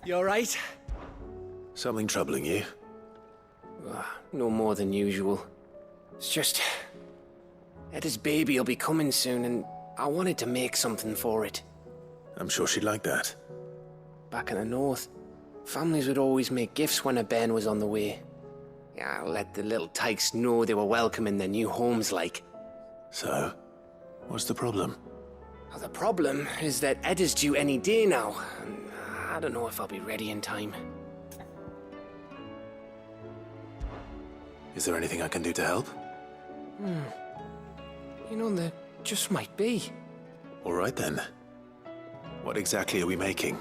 You alright? Something troubling you? No more than usual. It's just... Eda's baby will be coming soon, and I wanted to make something for it. I'm sure she'd like that. Back in the north, families would always make gifts when a bairn was on the way. Yeah, let the little tykes know they were welcome in their new homes, like. So, what's the problem? Well, the problem is that Eda's due any day now, and I don't know if I'll be ready in time. Is there anything I can do to help? You know, there just might be. All right then. What exactly are we making?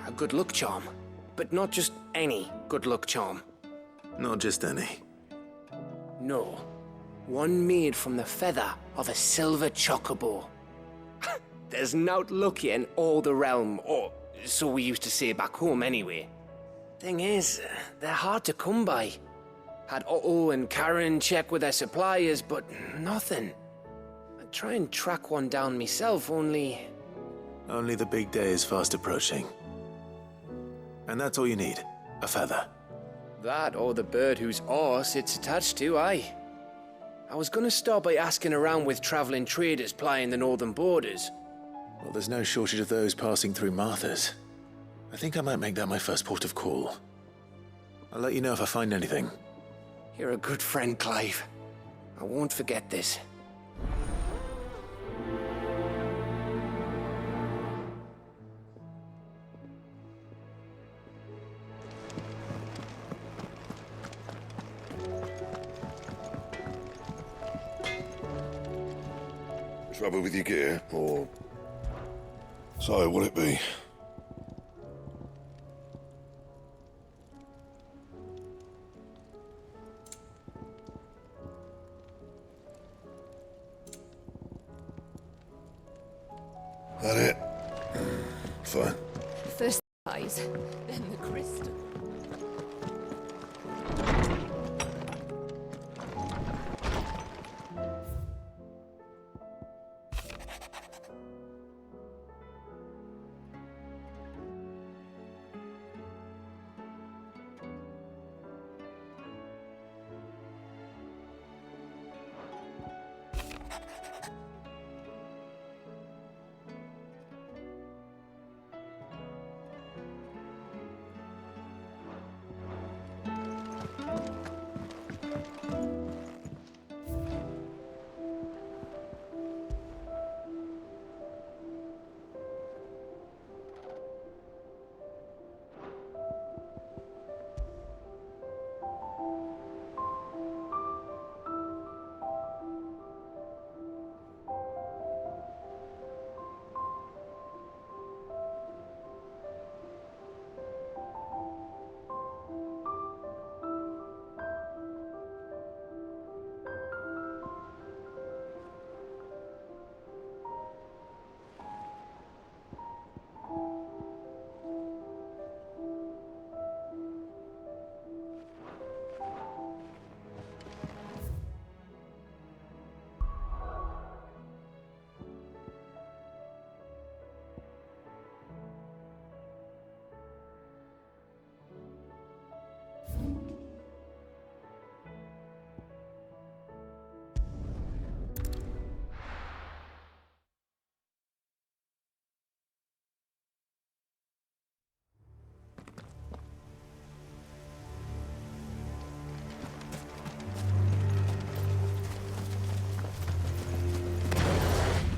A good luck charm. But not just any good luck charm. Not just any. No. One made from the feather of a silver chocobo. There's nowt luckier in all the realm, or so we used to say back home anyway. Thing is, they're hard to come by. Had Otto and Karen check with their suppliers, but nothing. I'd try and track one down myself, only... Only the big day is fast approaching. And that's all you need, a feather. That or the bird whose horse it's attached to, aye. I was gonna start by asking around with traveling traders plying the northern borders. Well, there's no shortage of those passing through Martha's. I think I might make that my first port of call. I'll let you know if I find anything. You're a good friend, Clive. I won't forget this. Trouble with your gear, or... So, will it be? That it? Fine. First the eyes, then the crystal.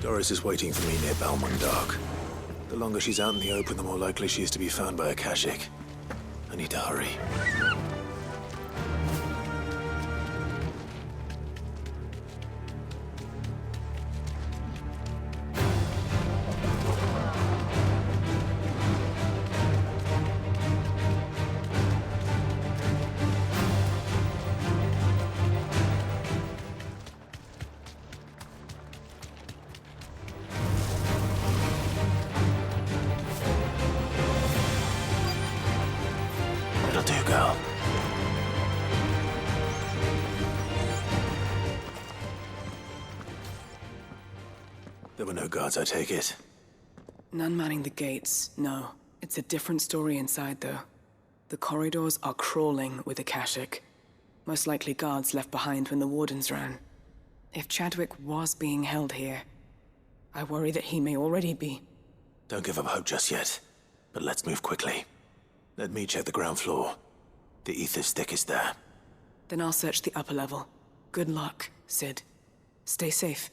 Doris is waiting for me near Balmond Dock. The longer she's out in the open, the more likely she is to be found by a Kashik. I need to hurry. It'll do, girl. There were no guards, I take it. None manning the gates, no. It's a different story inside, though. The corridors are crawling with Akashic. Most likely guards left behind when the Wardens ran. If Chadwick was being held here, I worry that he may already be. Don't give up hope just yet, but let's move quickly. Let me check the ground floor. The ether's thickest there. Then I'll search the upper level. Good luck, Sid. Stay safe.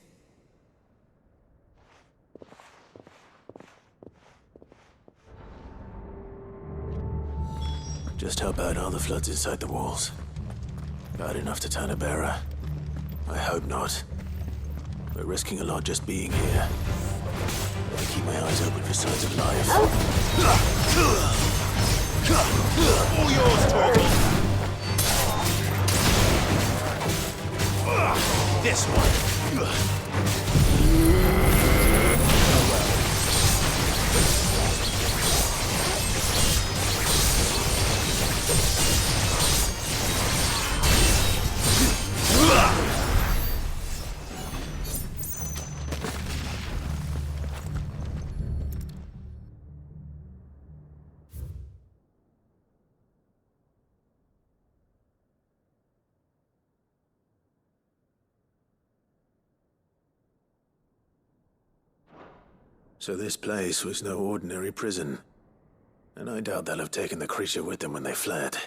Just how bad are the floods inside the walls? Bad enough to turn a bearer? I hope not. We're risking a lot just being here. Better keep my eyes open for signs of life. All yours, Torgal! This one! So this place was no ordinary prison. And I doubt they'll have taken the creature with them when they fled.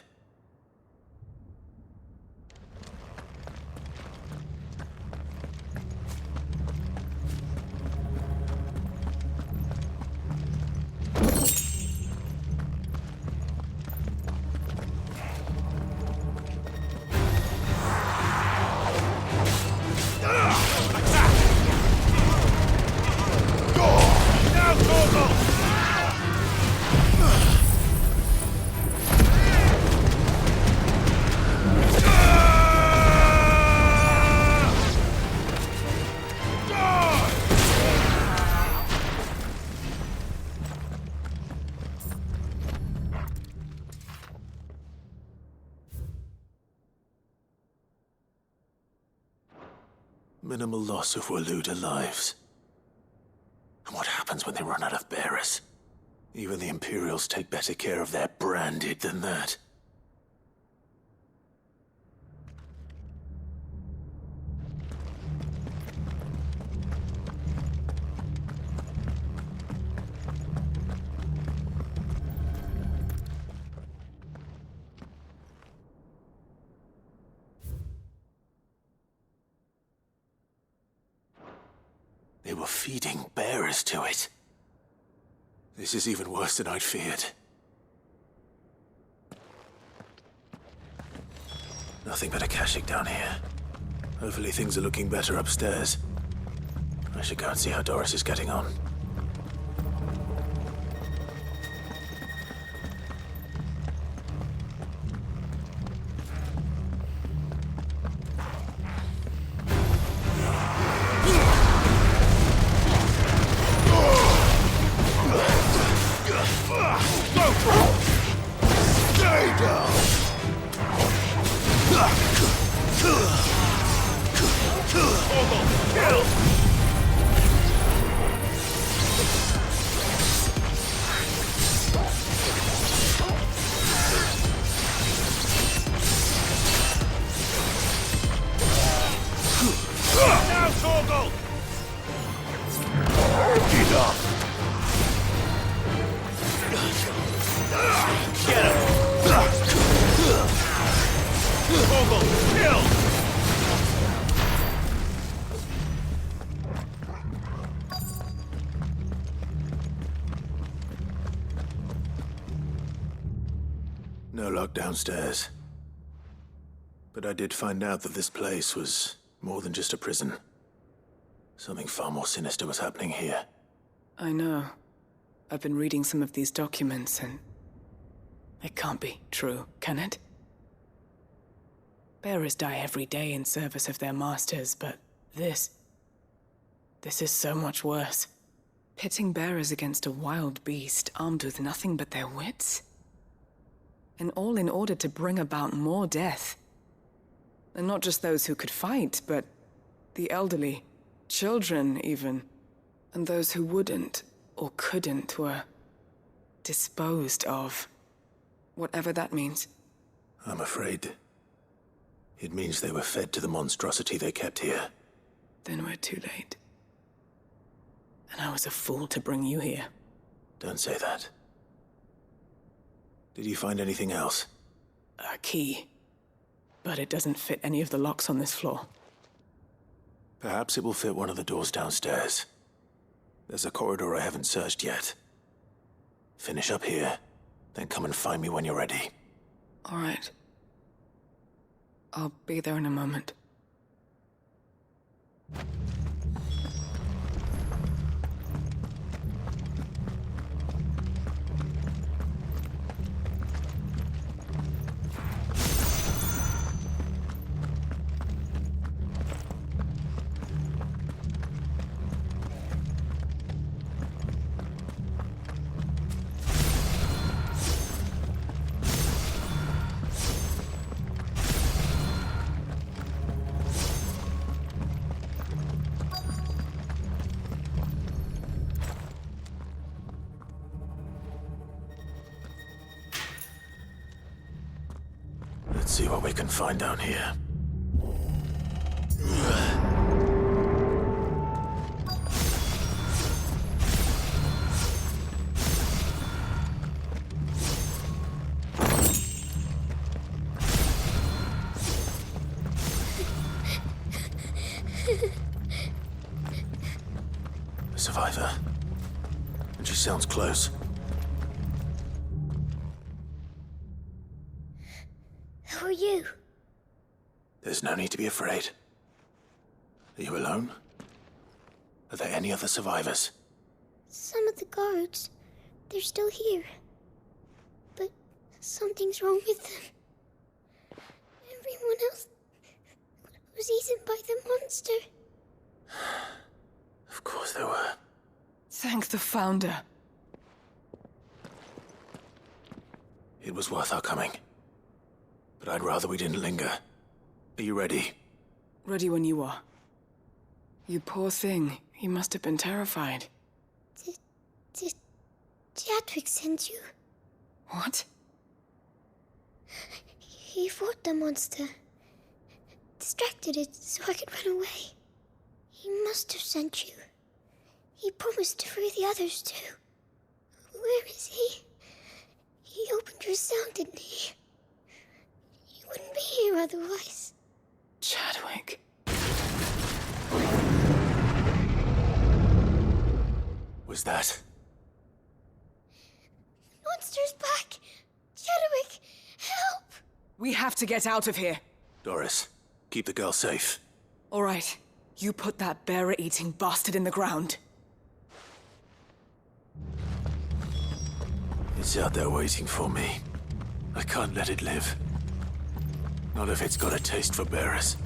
Minimal loss of Waluda lives. And what happens when they run out of bearers? Even the Imperials take better care of their branded than that. They were feeding bearers to it. This is even worse than I'd feared. Nothing but Akashic down here. Hopefully things are looking better upstairs. I should go and see how Doris is getting on. No lock downstairs. But I did find out that this place was more than just a prison. Something far more sinister was happening here. I know. I've been reading some of these documents and... it can't be true, can it? Bearers die every day in service of their masters, but this is so much worse. Pitting bearers against a wild beast armed with nothing but their wits? And all in order to bring about more death. And not just those who could fight, but the elderly, children even. And those who wouldn't or couldn't were disposed of. Whatever that means. I'm afraid it means they were fed to the monstrosity they kept here. Then we're too late. And I was a fool to bring you here. Don't say that. Did you find anything else? A key. But it doesn't fit any of the locks on this floor. Perhaps it will fit one of the doors downstairs. There's a corridor I haven't searched yet. Finish up here, then come and find me when you're ready. All right. I'll be there in a moment. Let's see what we can find down here. A survivor. And she sounds close. Who are you? There's no need to be afraid. Are you alone? Are there any other survivors? Some of the guards. They're still here. But something's wrong with them. Everyone else was eaten by the monster. Of course there were. Thank the Founder. It was worth our coming. But I'd rather we didn't linger. Are you ready? Ready when you are. You poor thing. He must have been terrified. Did Chadwick send you? What? He fought the monster. Distracted it so I could run away. He must have sent you. He promised to free the others too. Where is he? He opened your cell, didn't he? He wouldn't be here otherwise. Chadwick. Was that? Monster's back! Chadwick, help! We have to get out of here. Doris, keep the girl safe. All right. You put that bearer-eating bastard in the ground. It's out there waiting for me. I can't let it live. Not if it's got a taste for bearers.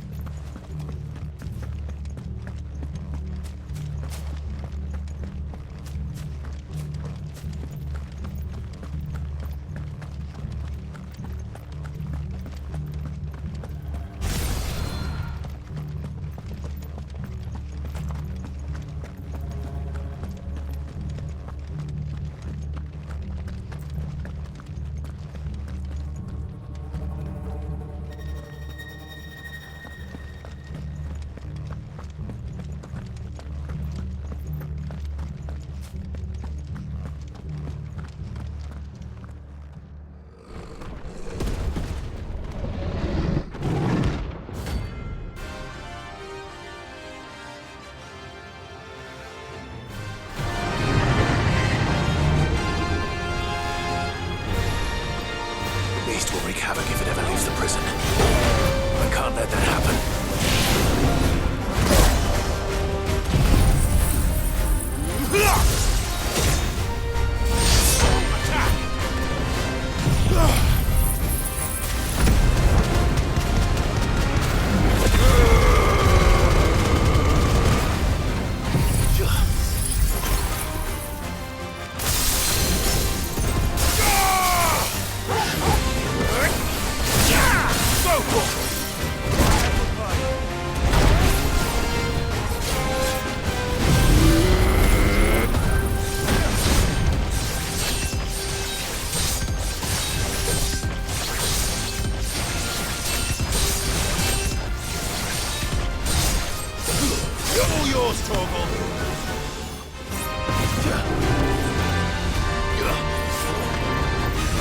yours, Torgal!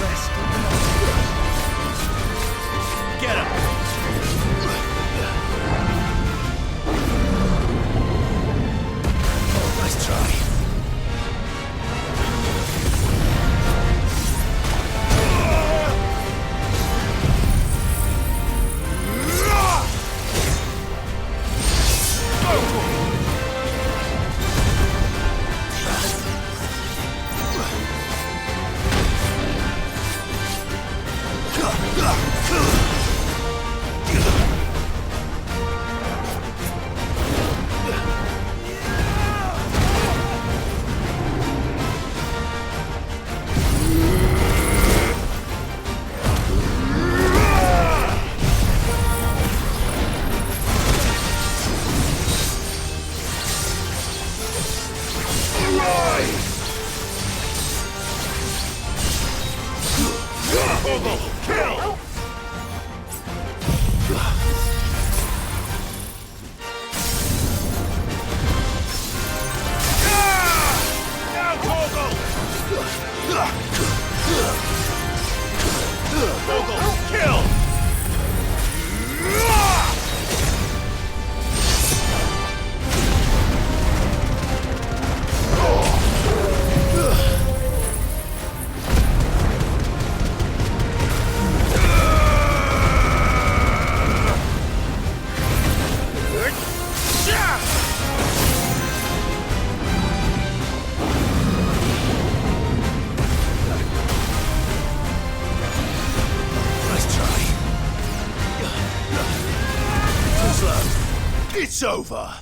Rest. Get him! Oh, nice try. It's over!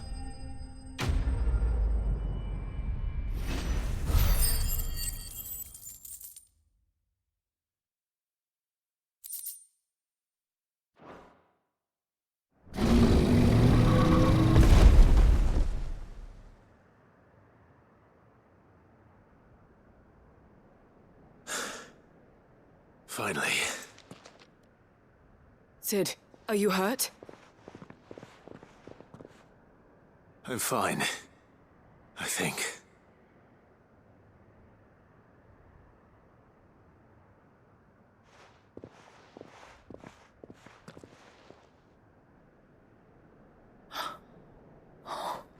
Finally. Sid, are you hurt? I'm fine. I think.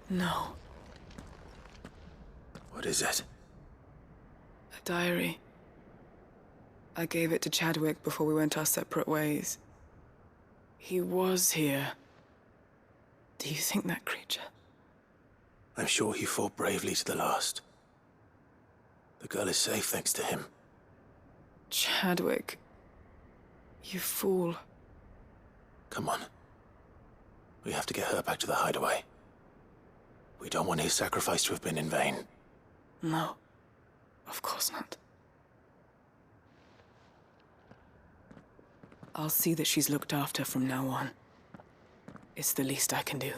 No. What is it? A diary. I gave it to Chadwick before we went our separate ways. He was here. Do you think that creature? I'm sure he fought bravely to the last. The girl is safe thanks to him. Chadwick. You fool. Come on. We have to get her back to the hideaway. We don't want his sacrifice to have been in vain. No. Of course not. I'll see that she's looked after from now on. It's the least I can do.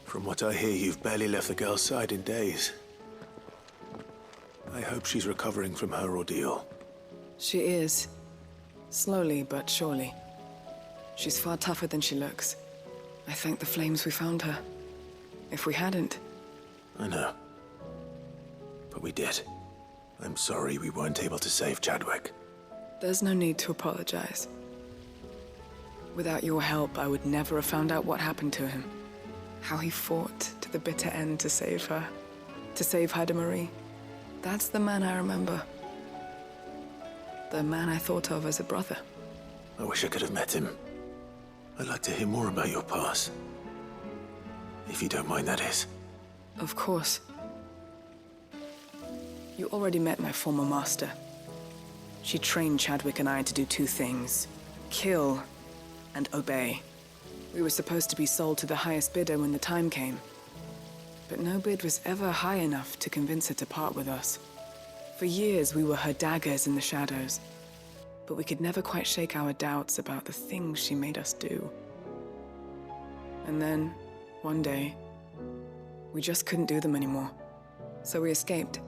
From what I hear, you've barely left the girl's side in days. I hope she's recovering from her ordeal. She is. Slowly but surely. She's far tougher than she looks. I thank the flames we found her. If we hadn't... I know. But we did. I'm sorry we weren't able to save Chadwick. There's no need to apologize. Without your help, I would never have found out what happened to him. How he fought to the bitter end to save her. To save Haida Marie. That's the man I remember. The man I thought of as a brother. I wish I could have met him. I'd like to hear more about your past. If you don't mind, that is. Of course. You already met my former master. She trained Chadwick and I to do two things. Kill and obey. We were supposed to be sold to the highest bidder when the time came. But no bid was ever high enough to convince her to part with us. For years, we were her daggers in the shadows, but we could never quite shake our doubts about the things she made us do. And then, one day, we just couldn't do them anymore, so we escaped.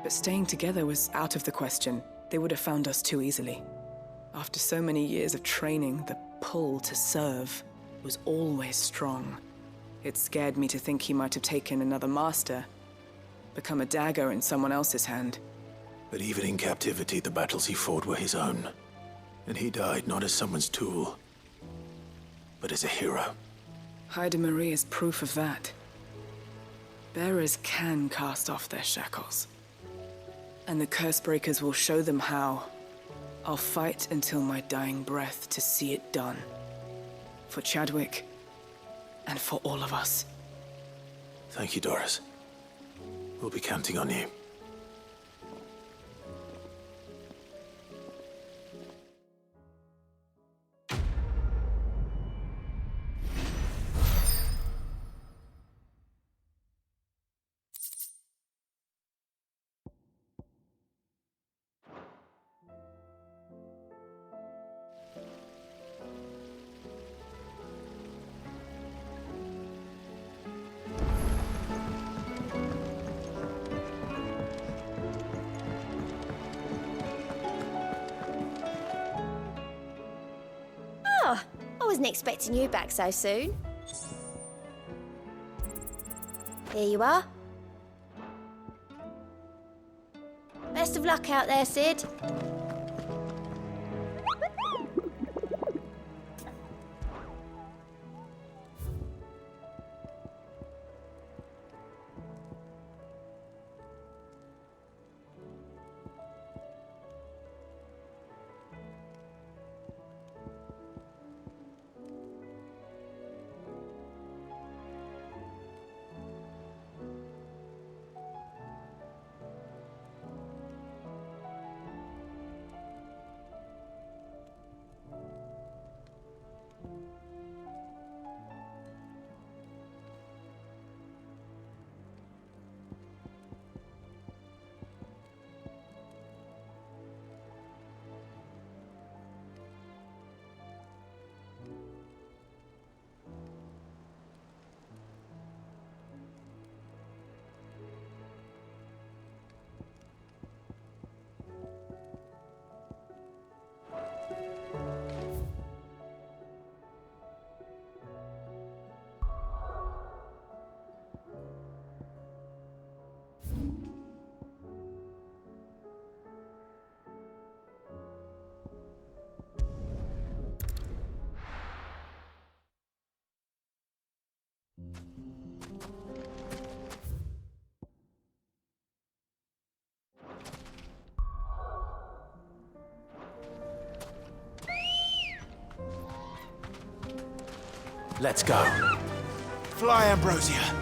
But staying together was out of the question. They would have found us too easily. After so many years of training, the pull to serve was always strong. It scared me to think he might have taken another master, become a dagger in someone else's hand. But even in captivity, the battles he fought were his own. And he died not as someone's tool, but as a hero. Haida Marie is proof of that. Bearers can cast off their shackles. And the Cursebreakers will show them how. I'll fight until my dying breath to see it done. For Chadwick, and for all of us. Thank you, Doris. We'll be counting on you. I wasn't expecting you back so soon. Here you are. Best of luck out there, Sid. Let's go. Fly, Ambrosia.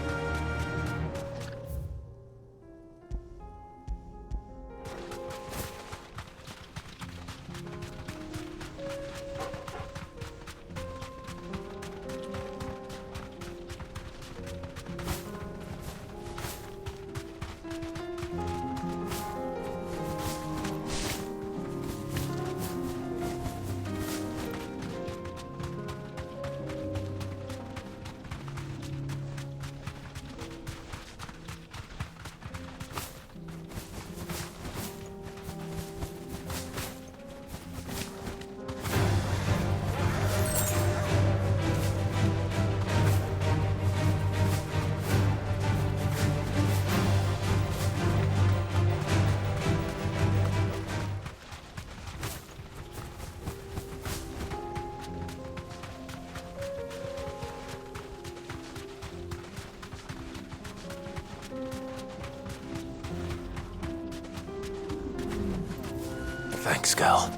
Thanks, Gal.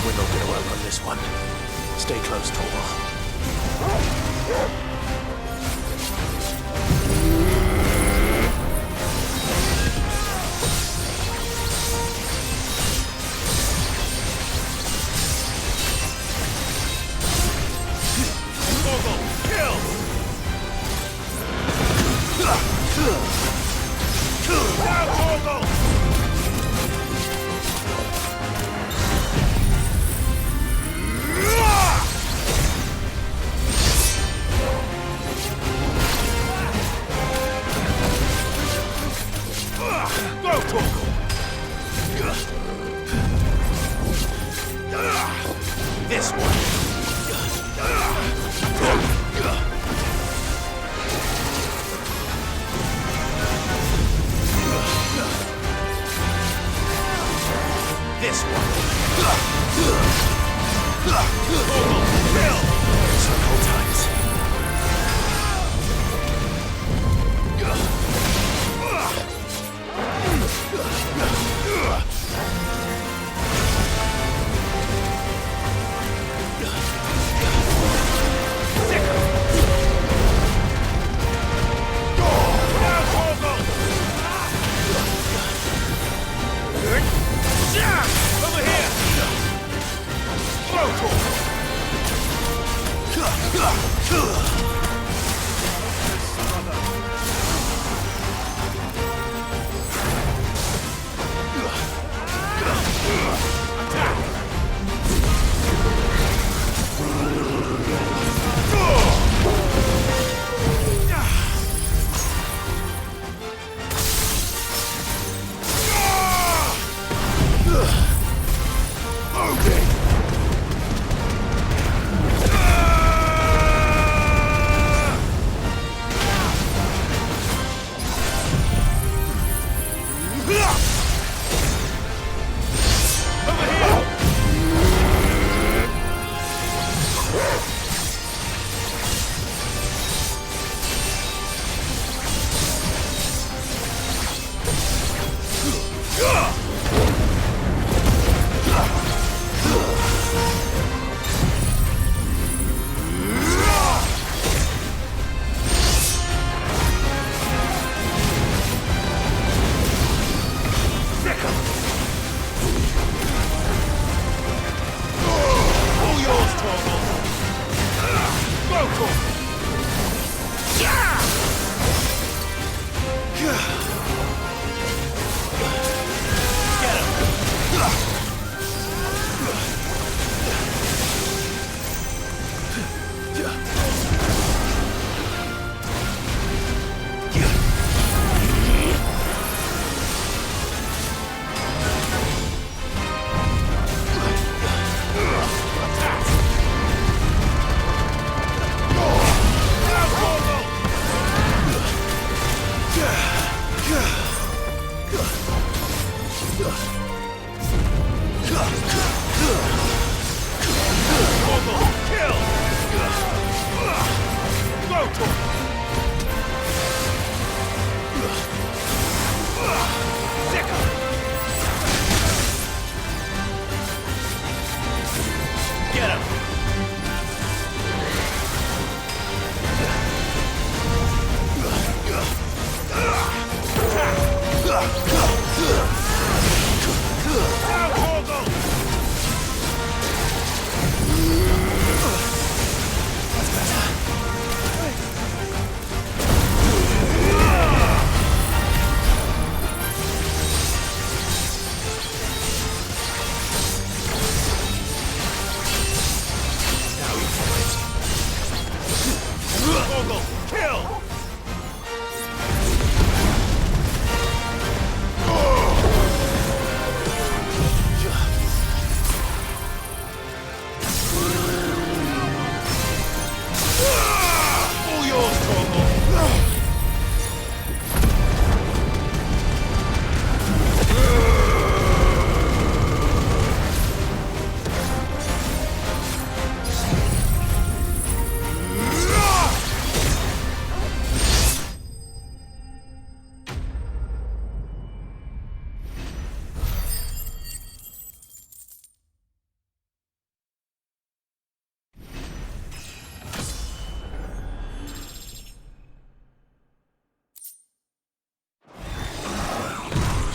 We're not gonna outrun this one. Stay close, Torvald. This one. This one. Circle times. Over here!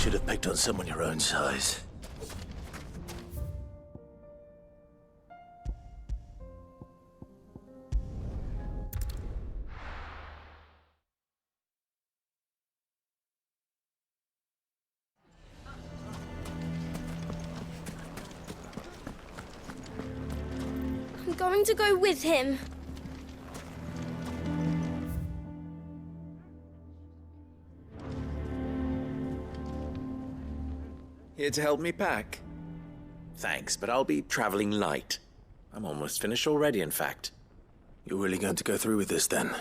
Should have picked on someone your own size. I'm going to go with him. Here to help me pack? Thanks, but I'll be traveling light. I'm almost finished already, in fact. You're really going to go through with this, then?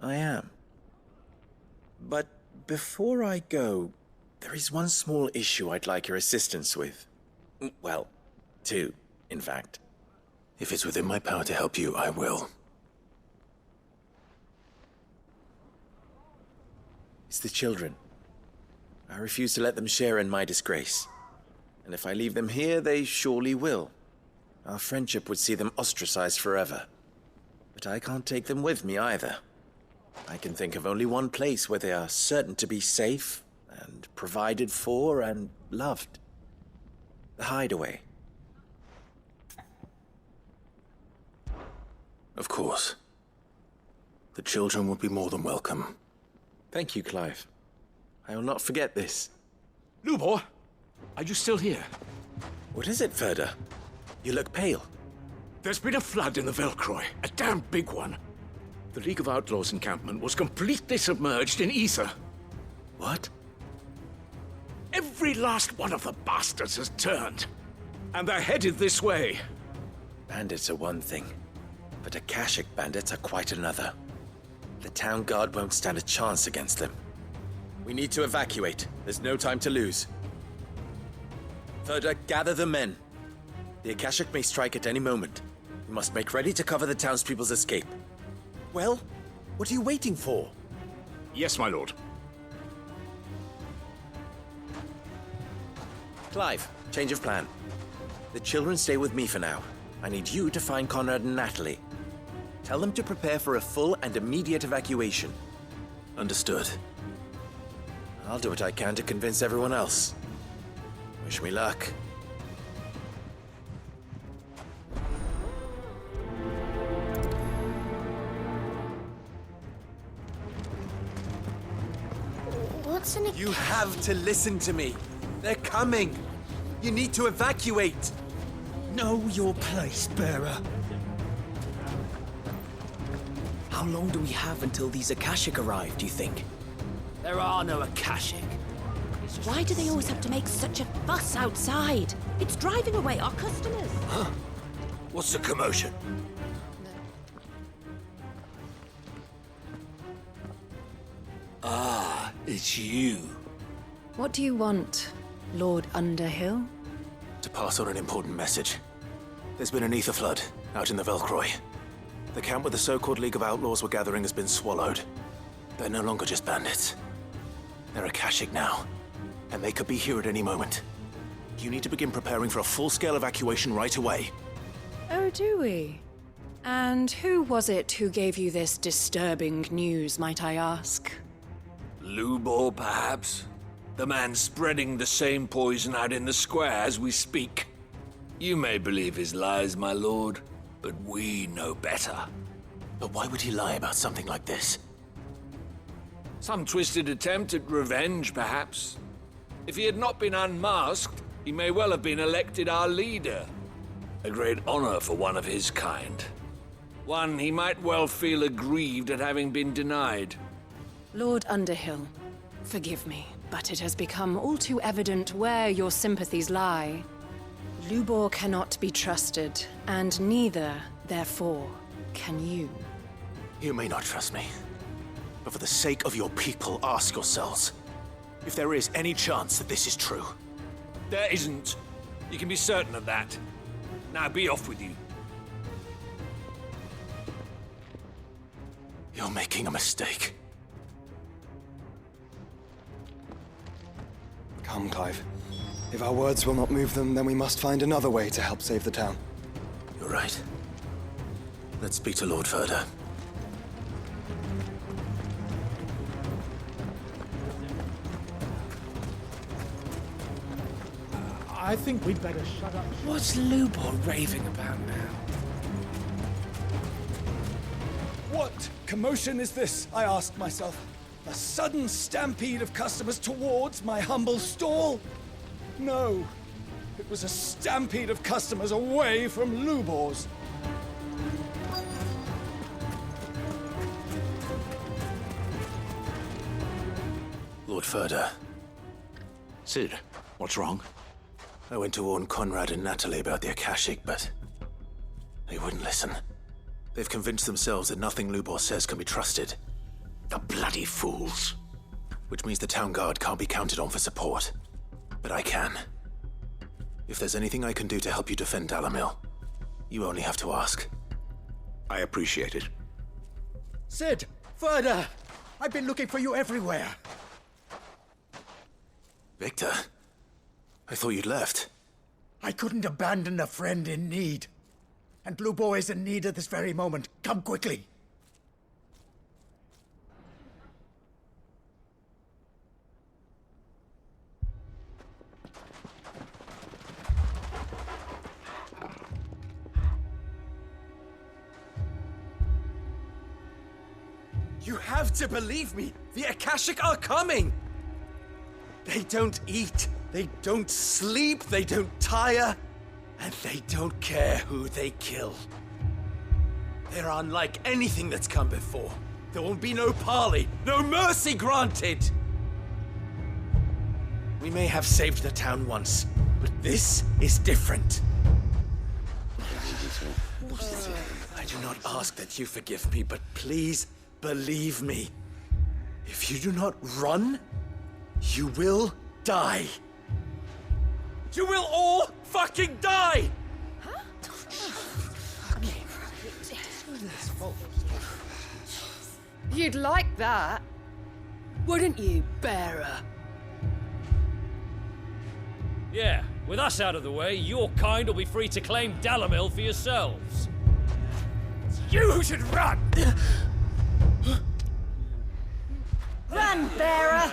I am. But before I go, there is one small issue I'd like your assistance with. Well, two, in fact. If it's within my power to help you, I will. It's the children. I refuse to let them share in my disgrace. And if I leave them here, they surely will. Our friendship would see them ostracized forever. But I can't take them with me either. I can think of only one place where they are certain to be safe and provided for and loved. The Hideaway. Of course. The children would be more than welcome. Thank you, Clive. I will not forget this. Lubor, are you still here? What is it, Ferda? You look pale. There's been a flood in the Velcroy, a damn big one. The League of Outlaws encampment was completely submerged in ether. What? Every last one of the bastards has turned, and they're headed this way. Bandits are one thing, but Akashic bandits are quite another. The town guard won't stand a chance against them. We need to evacuate. There's no time to lose. Ferda, gather the men. The Akashic may strike at any moment. We must make ready to cover the townspeople's escape. Well, what are you waiting for? Yes, my lord. Clive, change of plan. The children stay with me for now. I need you to find Conrad and Natalie. Tell them to prepare for a full and immediate evacuation. Understood. I'll do what I can to convince everyone else. Wish me luck. What's in a You have to listen to me. They're coming. You need to evacuate. Know your place, bearer. How long do we have until these Akashic arrive, do you think? There are no Akashic. Why do they always have to make such a fuss outside? It's driving away our customers. What's the commotion? Ah, it's you. What do you want, Lord Underhill? To pass on an important message. There's been an ether flood out in the Velcroy. The camp where the so-called League of Outlaws were gathering has been swallowed. They're no longer just bandits. They're Akashic now, and they could be here at any moment. You need to begin preparing for a full-scale evacuation right away. Oh, do we? And who was it who gave you this disturbing news, might I ask? Lubor, perhaps? The man spreading the same poison out in the square as we speak. You may believe his lies, my lord, but we know better. But why would he lie about something like this? Some twisted attempt at revenge, perhaps. If he had not been unmasked, he may well have been elected our leader. A great honor for one of his kind. One he might well feel aggrieved at having been denied. Lord Underhill, forgive me, but it has become all too evident where your sympathies lie. Lubor cannot be trusted, and neither, therefore, can you. You may not trust me, but for the sake of your people, ask yourselves if there is any chance that this is true. There isn't. You can be certain of that. Now be off with you. You're making a mistake. Come, Clive. If our words will not move them, then we must find another way to help save the town. You're right. Let's speak to Lord Ferda. I think we'd better shut up. What's Lubor raving about now? What commotion is this? I asked myself. A sudden stampede of customers towards my humble stall? No. It was a stampede of customers away from Lubor's. Lord Ferda, Sid, what's wrong? I went to warn Conrad and Natalie about the Akashic, but They wouldn't listen. They've convinced themselves that nothing Lubor says can be trusted. The bloody fools. Which means the town guard can't be counted on for support. But I can. If there's anything I can do to help you defend Dalamil, you only have to ask. I appreciate it. Sid! Further! I've been looking for you everywhere. Victor? I thought you'd left. I couldn't abandon a friend in need. And Lubor is in need at this very moment. Come quickly. You have to believe me! The Akashic are coming! They don't eat, they don't sleep, they don't tire, and they don't care who they kill. They're unlike anything that's come before. There won't be no parley, no mercy granted! We may have saved the town once, but this is different. I do not ask that you forgive me, but please believe me. If you do not run, you will die. You will all fucking die! You'd like that, wouldn't you, bearer? Yeah, with us out of the way, your kind will be free to claim Dalamil for yourselves. You should run! Run, bearer!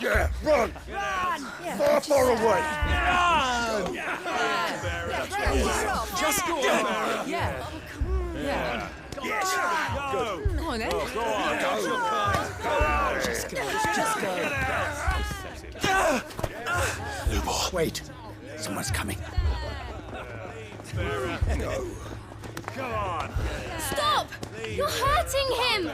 Yeah, run! Run! Far, far away! Run! Just go! Yeah. Yeah. Yes! Go! Come on, then. Go on, go! Just go. Lubor. Wait. Someone's coming. Go. Come on. Stop! You're hurting him!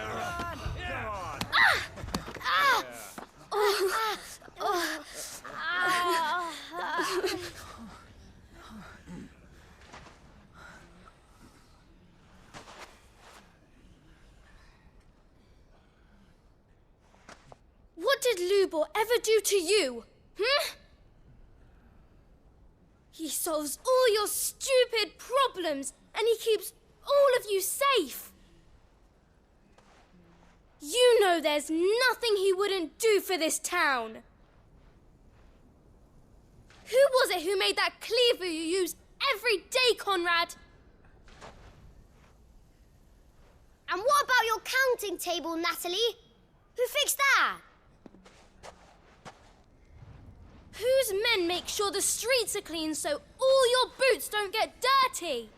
What did Lubor ever do to you? He solves all your stupid problems and he keeps all of you safe. You know there's nothing he wouldn't do for this town. Who was it who made that cleaver you use every day, Conrad? And what about your counting table, Natalie? Who fixed that? Whose men make sure the streets are clean so all your boots don't get dirty?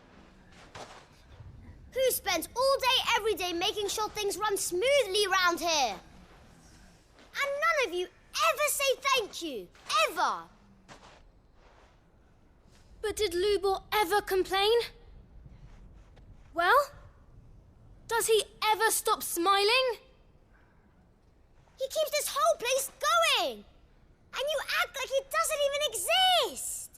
Who spends all day, every day making sure things run smoothly around here? And none of you ever say thank you. Ever. But did Lubor ever complain? Well, does he ever stop smiling? He keeps this whole place going. And you act like it doesn't even exist.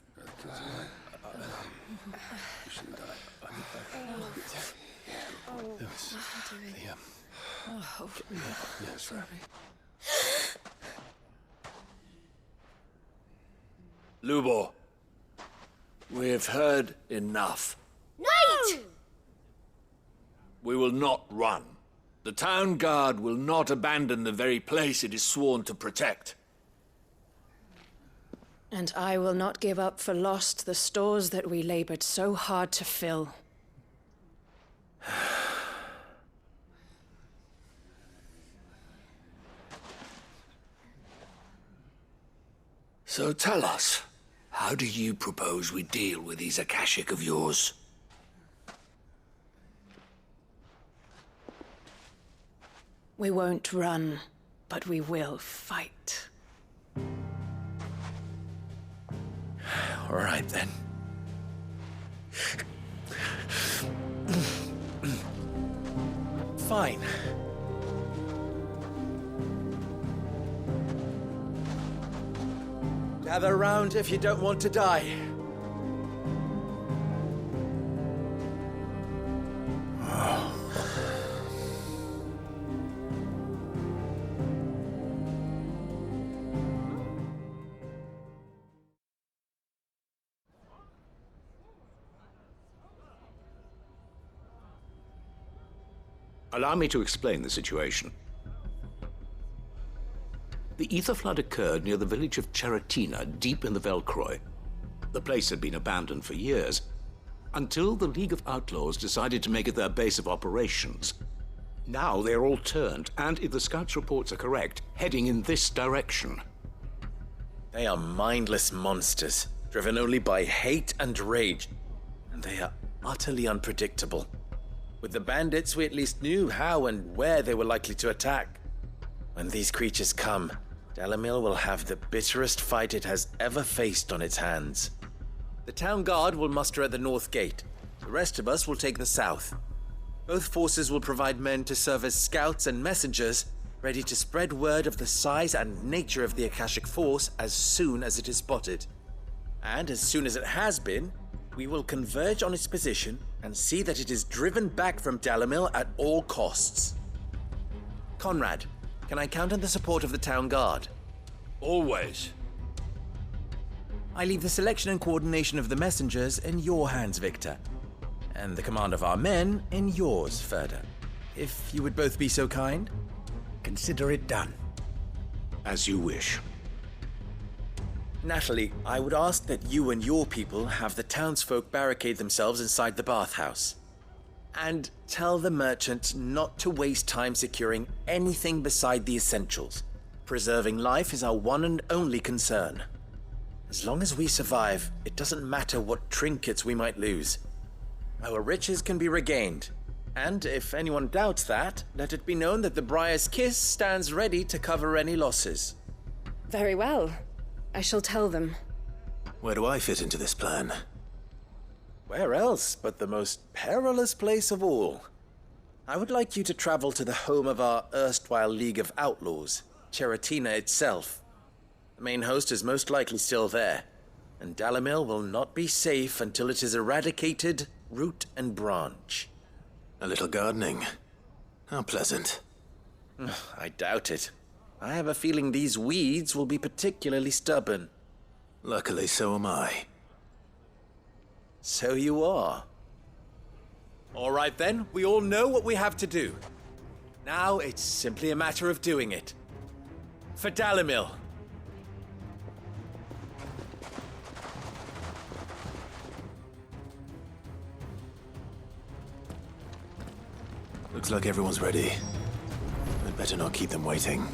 Lubor, we've heard enough. Wait! We will not run. The town guard will not abandon the very place it is sworn to protect. And I will not give up for lost the stores that we labored so hard to fill. So tell us, how do you propose we deal with these Akashic of yours? We won't run, but we will fight. All right, then. Fine. Gather round if you don't want to die. Allow me to explain the situation. The ether flood occurred near the village of Cheratina, deep in the Velcroy. The place had been abandoned for years, until the League of Outlaws decided to make it their base of operations. Now they're all turned, and if the scouts' reports are correct, heading in this direction. They are mindless monsters, driven only by hate and rage, and they are utterly unpredictable. With the bandits, we at least knew how and where they were likely to attack. When these creatures come, Dalamil will have the bitterest fight it has ever faced on its hands. The town guard will muster at the north gate. The rest of us will take the south. Both forces will provide men to serve as scouts and messengers, ready to spread word of the size and nature of the Akashic force as soon as it is spotted. And as soon as it has been, we will converge on its position and see that it is driven back from Dalamil at all costs. Conrad, can I count on the support of the town guard? Always. I leave the selection and coordination of the messengers in your hands, Victor. And the command of our men in yours, Ferda. If you would both be so kind. Consider it done. As you wish. Natalie, I would ask that you and your people have the townsfolk barricade themselves inside the bathhouse. And tell the merchant not to waste time securing anything beside the essentials. Preserving life is our one and only concern. As long as we survive, it doesn't matter what trinkets we might lose. Our riches can be regained. And if anyone doubts that, let it be known that the Briar's Kiss stands ready to cover any losses. Very well. I shall tell them. Where do I fit into this plan? Where else but the most perilous place of all? I would like you to travel to the home of our erstwhile League of Outlaws, Cheratina itself. The main host is most likely still there, and Dalamil will not be safe until it is eradicated, root and branch. A little gardening. How pleasant. I doubt it. I have a feeling these weeds will be particularly stubborn. Luckily, so am I. So you are. All right then, we all know what we have to do. Now it's simply a matter of doing it. For Dalamil. Looks like everyone's ready. I'd better not keep them waiting.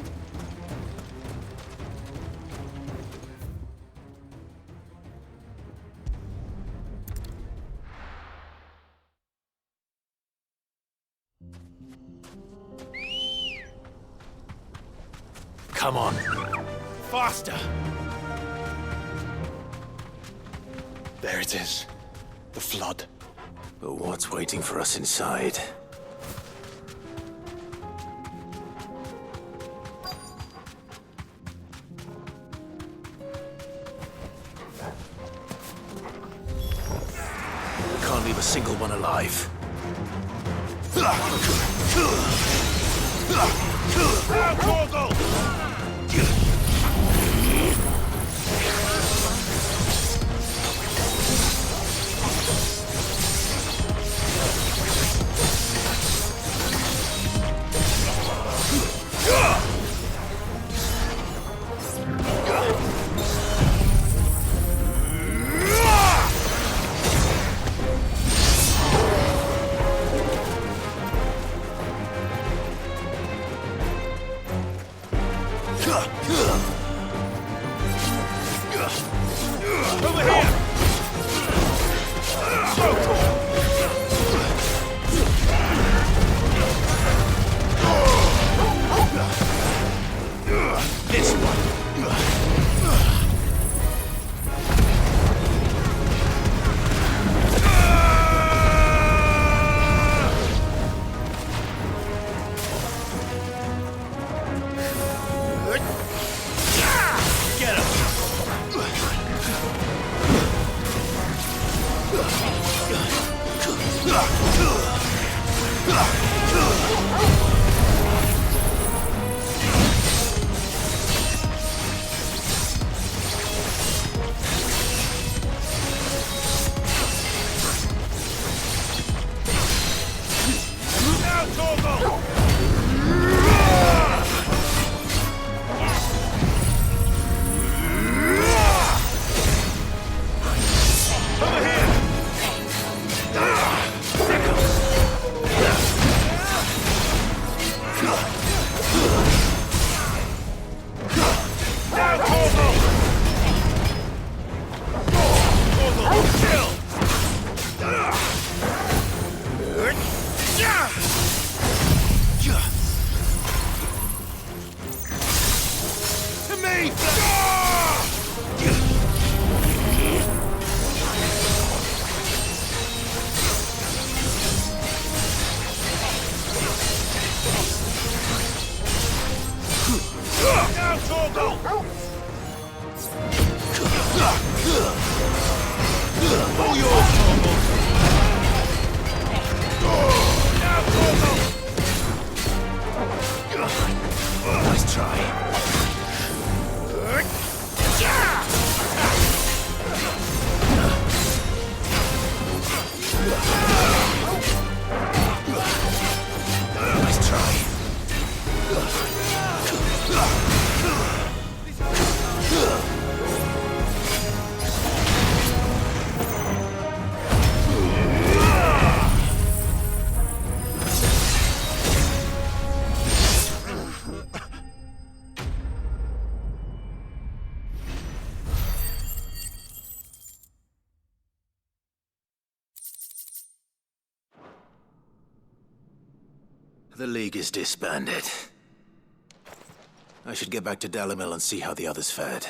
Come on. Faster! There it is. The flood. But what's waiting for us inside? We can't leave a single one alive. Now, Torgal! The League is disbanded. I should get back to Dalimil and see how the others fared.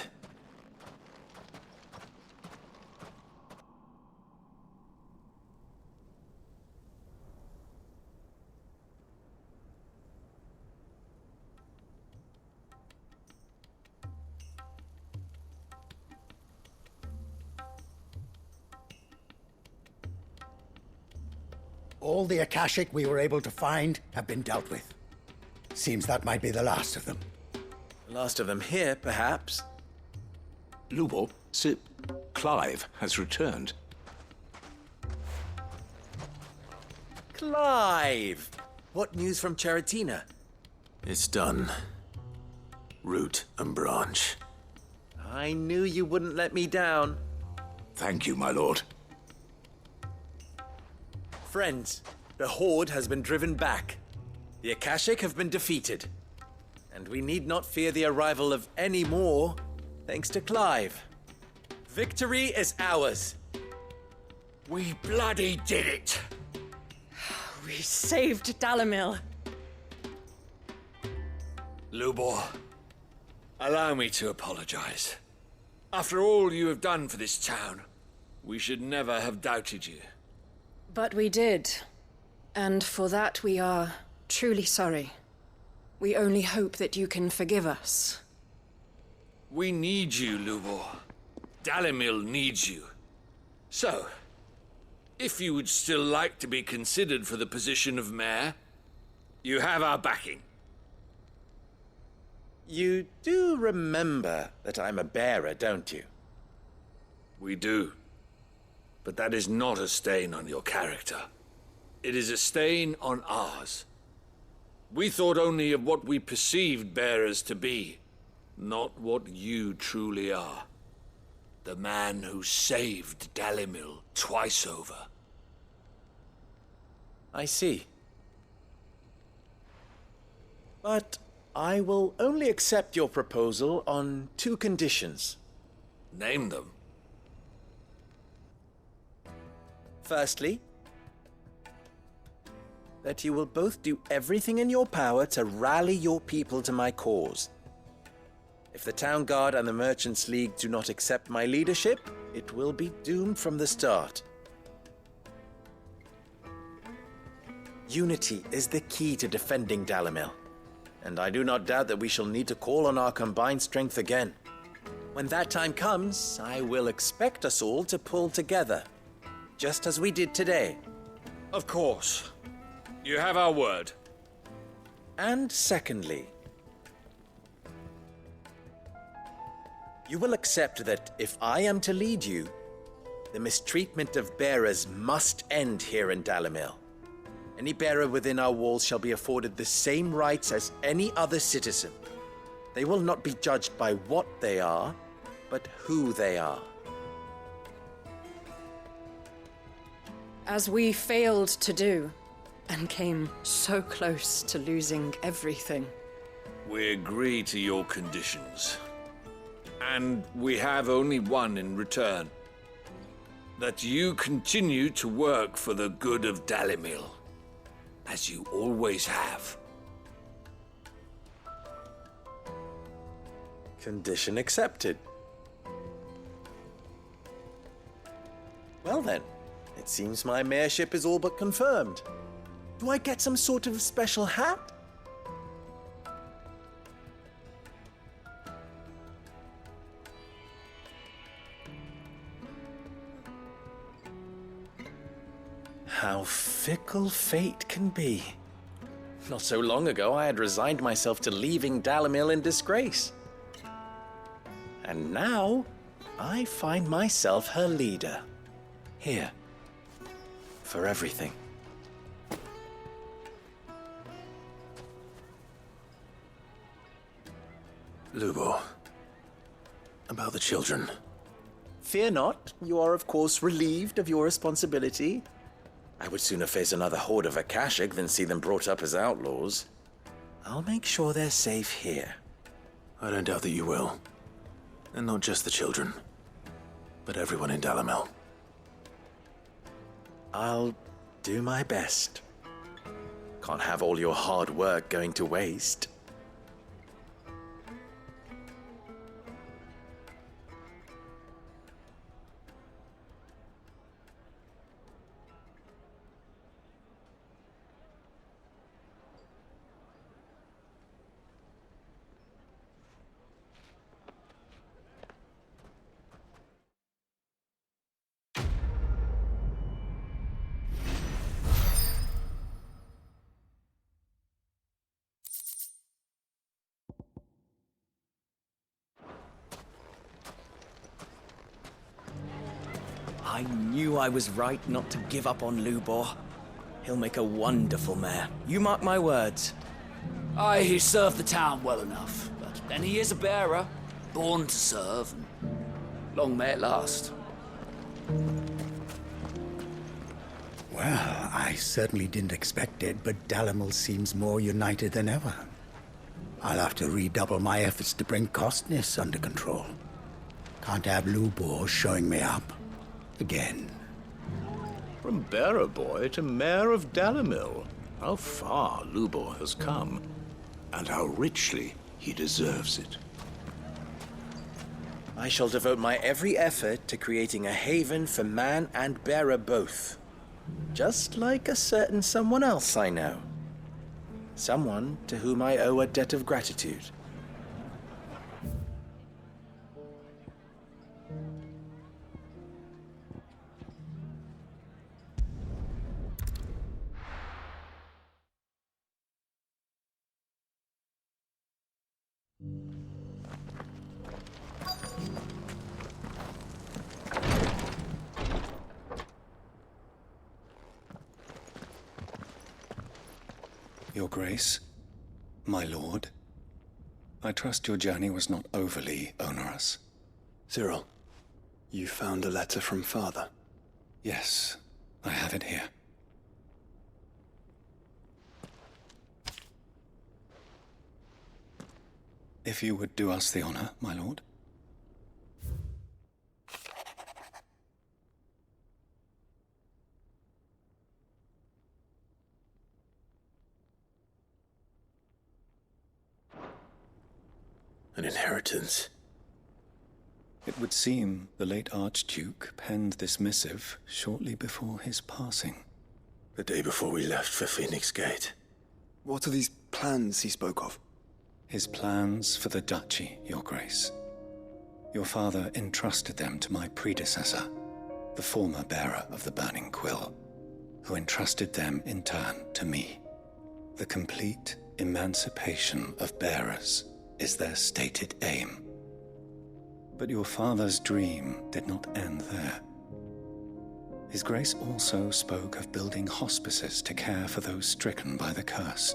All the Akashic we were able to find have been dealt with. Seems that might be the last of them. Last of them here, perhaps. Lubor, Sir Clive has returned. Clive! What news from Charatina? It's done. Root and branch. I knew you wouldn't let me down. Thank you, my lord. Friends, the Horde has been driven back. The Akashic have been defeated. And we need not fear the arrival of any more, thanks to Clive. Victory is ours. We bloody did it! We saved Dalimil. Lubor, allow me to apologize. After all you have done for this town, we should never have doubted you. But we did. And for that we are truly sorry. We only hope that you can forgive us. We need you, Lubor. Dalimil needs you. So, if you would still like to be considered for the position of mayor, you have our backing. You do remember that I'm a bearer, don't you? We do. But that is not a stain on your character. It is a stain on ours. We thought only of what we perceived bearers to be, not what you truly are. The man who saved Dalimil twice over. I see. But I will only accept your proposal on 2 conditions. Name them. Firstly, that you will both do everything in your power to rally your people to my cause. If the Town Guard and the Merchants League do not accept my leadership, it will be doomed from the start. Unity is the key to defending Dalimil, and I do not doubt that we shall need to call on our combined strength again. When that time comes, I will expect us all to pull together, just as we did today. Of course. You have our word. And secondly, you will accept that if I am to lead you, the mistreatment of bearers must end here in Dalimil. Any bearer within our walls shall be afforded the same rights as any other citizen. They will not be judged by what they are, but who they are. As we failed to do, and came so close to losing everything. We agree to your conditions. And we have only one in return. That you continue to work for the good of Dalimil, as you always have. Condition accepted. Well then, it seems my mayorship is all but confirmed. Do I get some sort of special hat? How fickle fate can be. Not so long ago, I had resigned myself to leaving Dalimil in disgrace. And now, I find myself her leader. Here. For everything. Lubor. About the children. Fear not. You are, of course, relieved of your responsibility. I would sooner face another horde of Akashic than see them brought up as outlaws. I'll make sure they're safe here. I don't doubt that you will. And not just the children, but everyone in Dalimil. I'll do my best. Can't have all your hard work going to waste. I knew I was right not to give up on Lubor. He'll make a wonderful mayor. You mark my words. Aye, he served the town well enough, but then he is a bearer, born to serve, and long may it last. Well, I certainly didn't expect it, but Dalimil seems more united than ever. I'll have to redouble my efforts to bring Costness under control. Can't have Lubor showing me up again. From bearer boy to mayor of Dalimil, how far Lubor has come, and how richly he deserves it. I shall devote my every effort to creating a haven for man and bearer both. Just like a certain someone else I know. Someone to whom I owe a debt of gratitude. Your Grace, my lord, I trust your journey was not overly onerous. Cyril, you found a letter from Father? Yes, I have it here. If you would do us the honor, my lord. An inheritance. It would seem the late Archduke penned this missive shortly before his passing. The day before we left for Phoenix Gate. What are these plans he spoke of? His plans for the duchy, Your Grace. Your father entrusted them to my predecessor, the former bearer of the Burning Quill, who entrusted them in turn to me. The complete emancipation of bearers is their stated aim. But your father's dream did not end there. His Grace also spoke of building hospices to care for those stricken by the curse,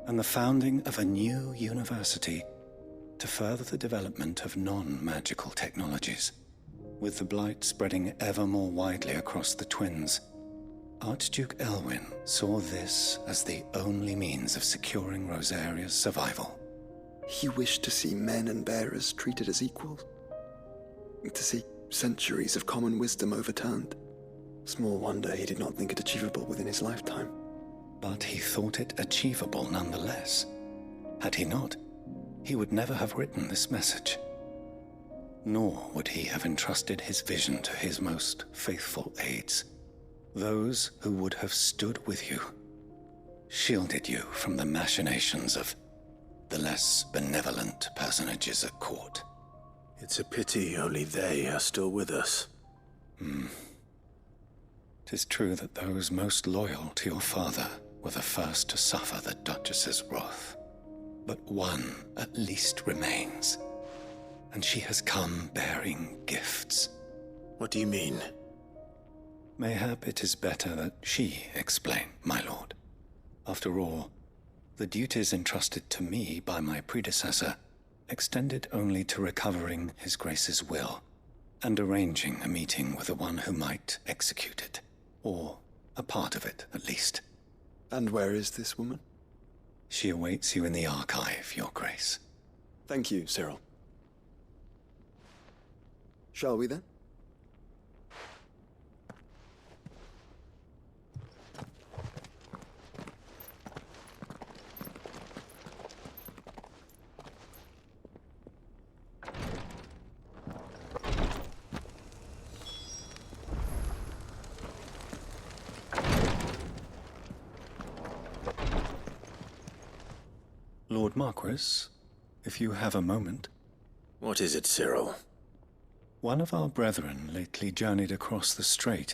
and the founding of a new university to further the development of non-magical technologies. With the blight spreading ever more widely across the twins, Archduke Elwyn saw this as the only means of securing Rosaria's survival. He wished to see men and bearers treated as equals. To see centuries of common wisdom overturned. Small wonder he did not think it achievable within his lifetime. But he thought it achievable nonetheless. Had he not, he would never have written this message. Nor would he have entrusted his vision to his most faithful aides, those who would have stood with you, shielded you from the machinations of the less benevolent personages at court. It's a pity only they are still with us. 'Tis true that those most loyal to your father were the first to suffer the Duchess's wrath. But one at least remains, and she has come bearing gifts. What do you mean? Mayhap it is better that she explain, my lord. After all, the duties entrusted to me by my predecessor extended only to recovering His Grace's will and arranging a meeting with the one who might execute it, or a part of it at least. And where is this woman? She awaits you in the archive, Your Grace. Thank you, Cyril. Shall we then? Lord Marquis, if you have a moment. What is it, Cyril? One of our brethren lately journeyed across the strait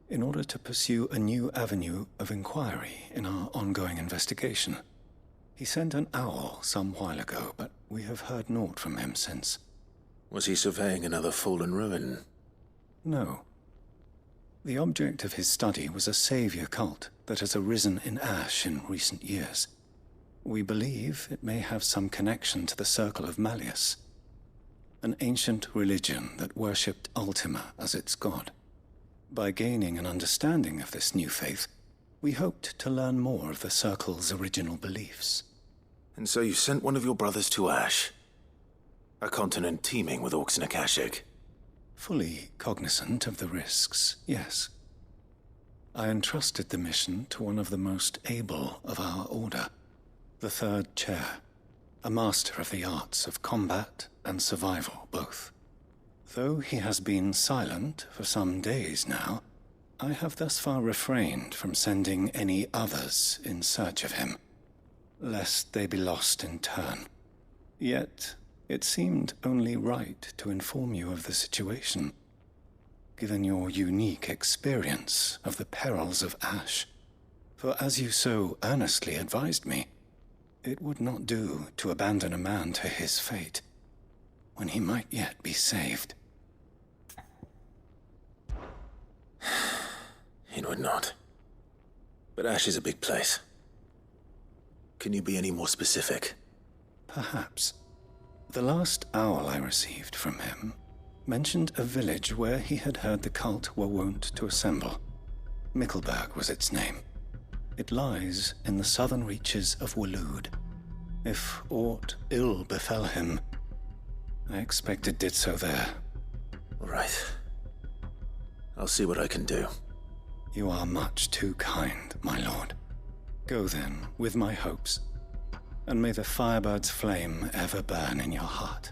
in order to pursue a new avenue of inquiry in our ongoing investigation. He sent an owl some while ago, but we have heard naught from him since. Was he surveying another fallen ruin? No. The object of his study was a savior cult that has arisen in Ash in recent years. We believe it may have some connection to the Circle of Malleus, an ancient religion that worshipped Ultima as its god. By gaining an understanding of this new faith, we hoped to learn more of the Circle's original beliefs. And so you sent one of your brothers to Ash? A continent teeming with orcs and Akashic? Fully cognizant of the risks, yes. I entrusted the mission to one of the most able of our order, the Third Chair, a master of the arts of combat and survival both. Though he has been silent for some days now, I have thus far refrained from sending any others in search of him, lest they be lost in turn. Yet, it seemed only right to inform you of the situation, given your unique experience of the perils of Ash. For as you so earnestly advised me, it would not do to abandon a man to his fate, when he might yet be saved. It would not. But Ash is a big place. Can you be any more specific? Perhaps. The last owl I received from him mentioned a village where he had heard the cult were wont to assemble. Mickleburg was its name. It lies in the southern reaches of Waloed. If aught ill befell him, I expect it did so there. All right. I'll see what I can do. You are much too kind, my lord. Go then, with my hopes, and may the Firebird's flame ever burn in your heart.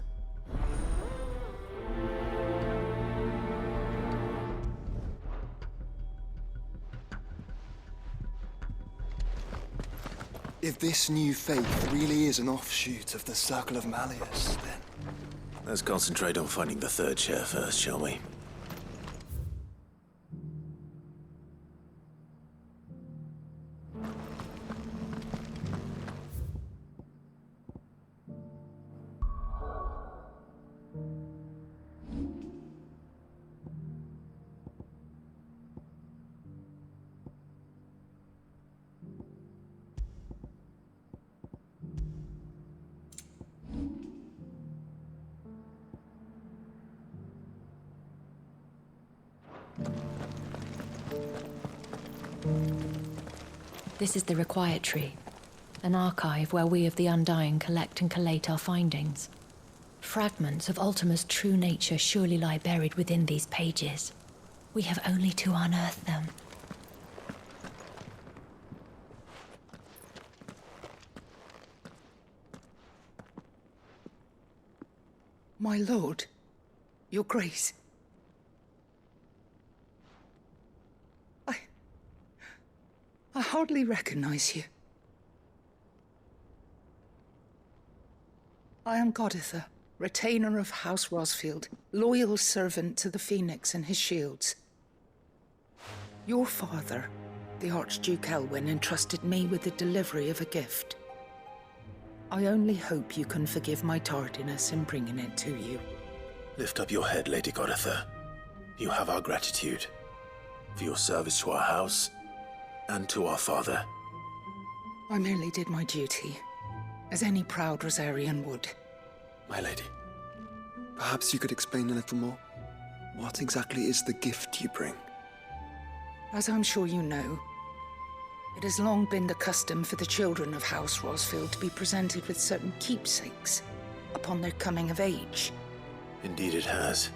If this new faith really is an offshoot of the Circle of Malleus, then... Let's concentrate on finding the Third Chair first, shall we? This is the Required Tree, an archive where we of the Undying collect and collate our findings. Fragments of Ultima's true nature surely lie buried within these pages. We have only to unearth them. My lord, your grace. I hardly recognize you. I am Goditha, retainer of House Rosfield, loyal servant to the Phoenix and his shields. Your father, the Archduke Elwyn, entrusted me with the delivery of a gift. I only hope you can forgive my tardiness in bringing it to you. Lift up your head, Lady Goditha. You have our gratitude for your service to our house and to our father. I merely did my duty, as any proud Rosarian would. My lady, perhaps you could explain a little more? What exactly is the gift you bring? As I'm sure you know, it has long been the custom for the children of House Rosfield to be presented with certain keepsakes upon their coming of age. Indeed it has.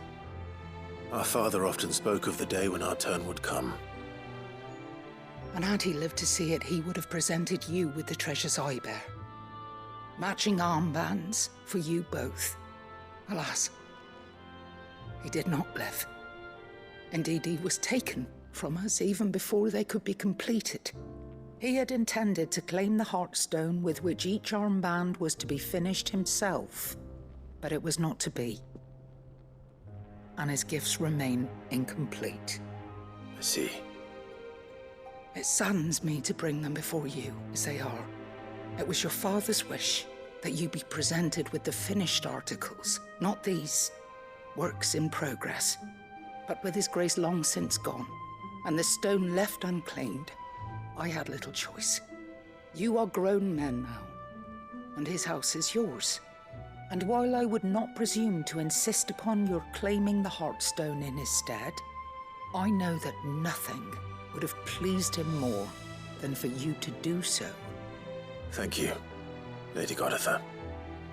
Our father often spoke of the day when our turn would come. And had he lived to see it, he would have presented you with the treasures I bear. Matching armbands for you both. Alas, he did not live. Indeed, he was taken from us even before they could be completed. He had intended to claim the Heartstone with which each armband was to be finished himself, but it was not to be. And his gifts remain incomplete. I see. It saddens me to bring them before you, as they are. It was your father's wish that you be presented with the finished articles, not these works in progress. But with his grace long since gone, and the stone left unclaimed, I had little choice. You are grown men now, and his house is yours. And while I would not presume to insist upon your claiming the Heartstone in his stead, I know that nothing would have pleased him more than for you to do so. Thank you, Lady Goditha.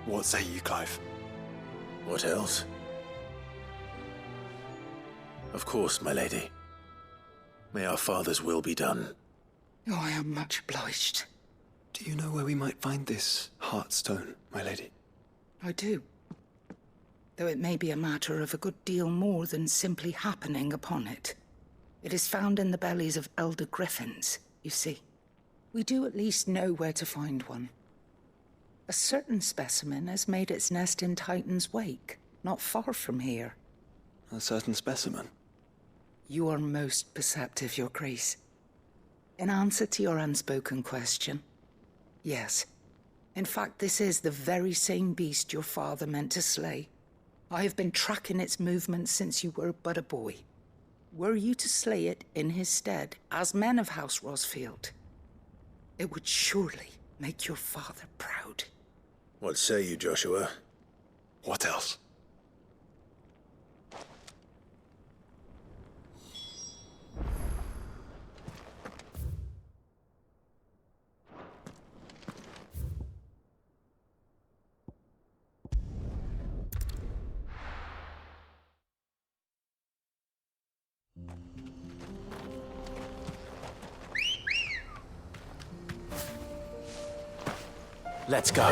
What say you, Clive? What else? Of course, my lady. May our father's will be done. Oh, I am much obliged. Do you know where we might find this Heartstone, my lady? I do. Though it may be a matter of a good deal more than simply happening upon it. It is found in the bellies of elder griffins, you see. We do at least know where to find one. A certain specimen has made its nest in Titan's Wake, not far from here. A certain specimen? You are most perceptive, Your Grace. In answer to your unspoken question, yes. In fact, this is the very same beast your father meant to slay. I have been tracking its movements since you were but a boy. Were you to slay it in his stead, as men of House Rosfield, it would surely make your father proud. What say you, Joshua? What else? Let's go.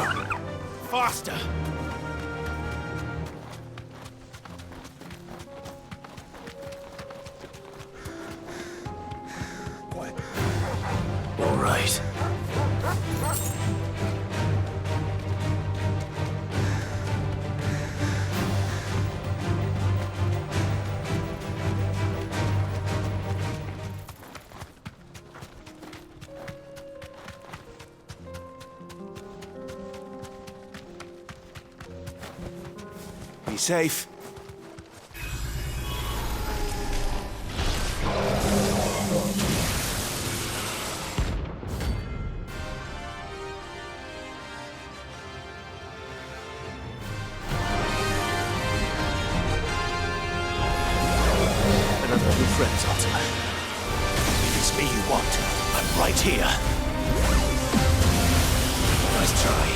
Faster! Quiet. All right. Be safe. Another new friends, Ultima. If it's me you want, I'm right here. Nice try.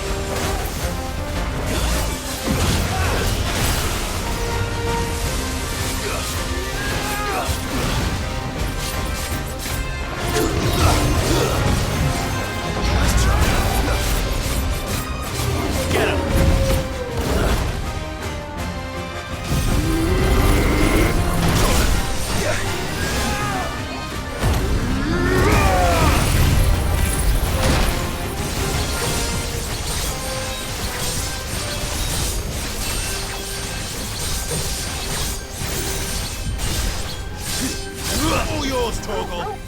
All yours, Torgal.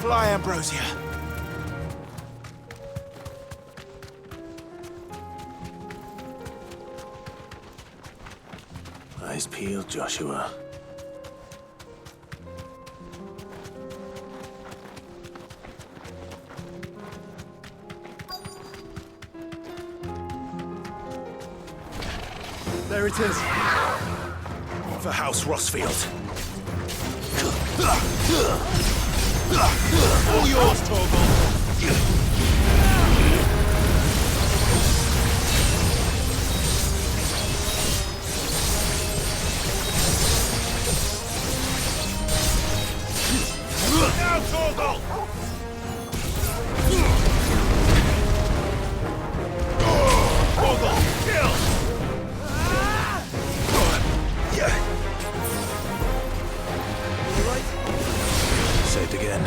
Fly, Ambrosia. Eyes peeled, Joshua. There it is. For House Rossfield. All yours, Torgal. Now, Torgal! Torgal, kill! Saved again.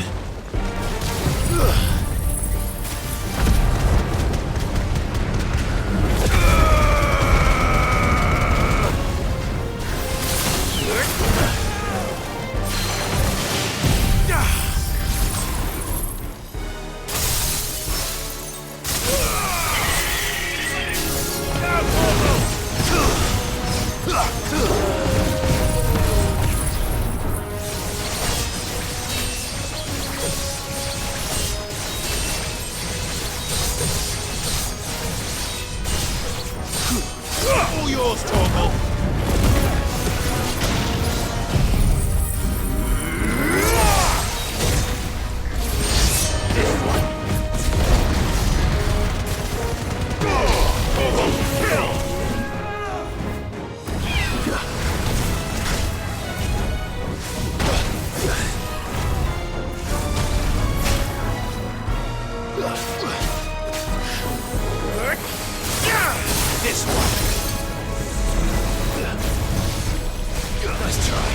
All yours, Torgal! This one! Nice try.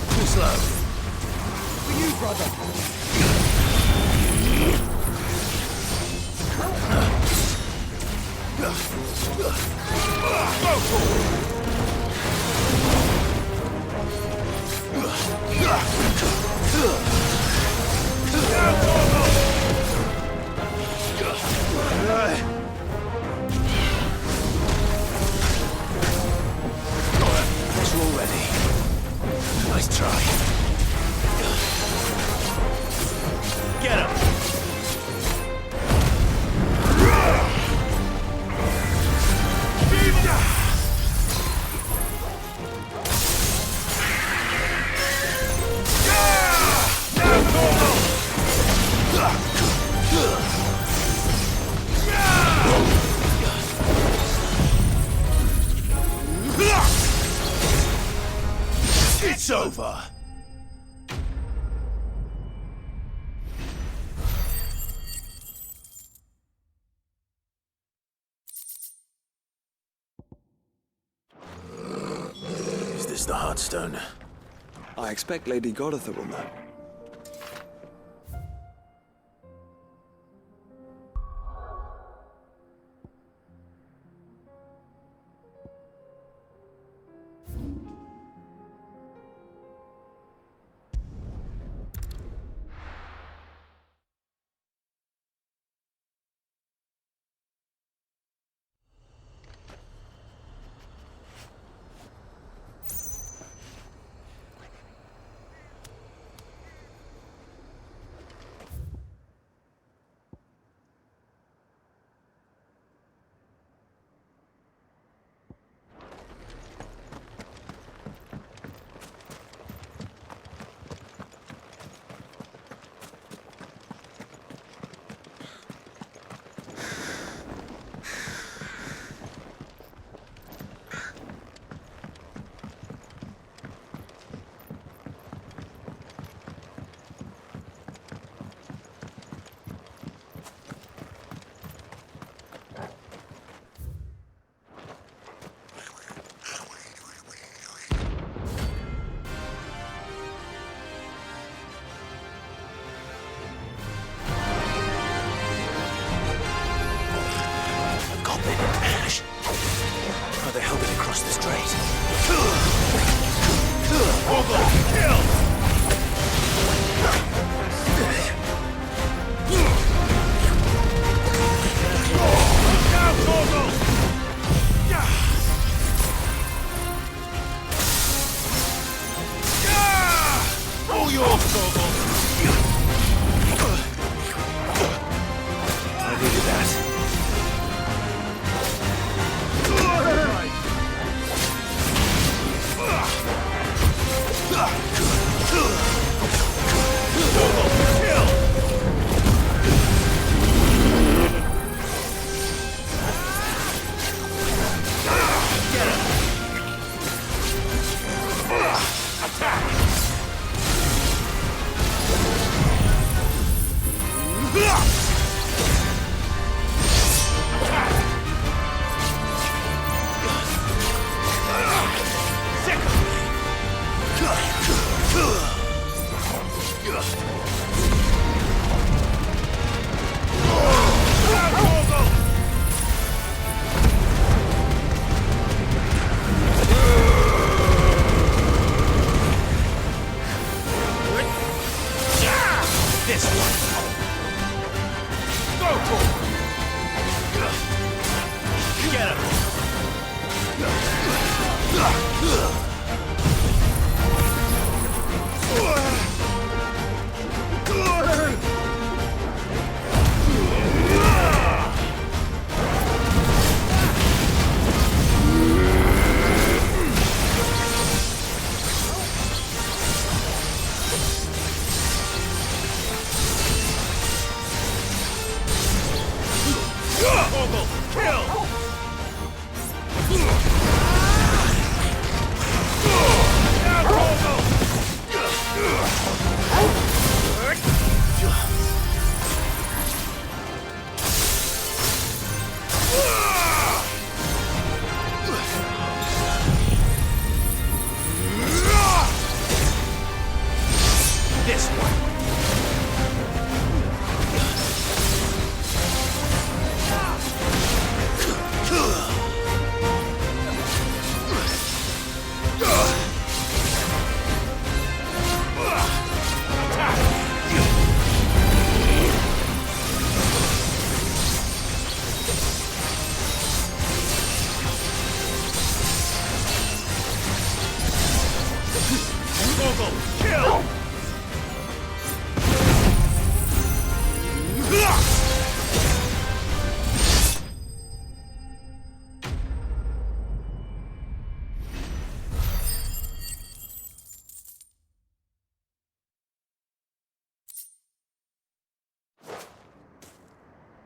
Too slow. For you, brother. Guess we're all ready. Nice try. Get him! It's over! Is this the Heartstone? I expect Lady Godotha will know. straight. All yours, Gogol! I needed that.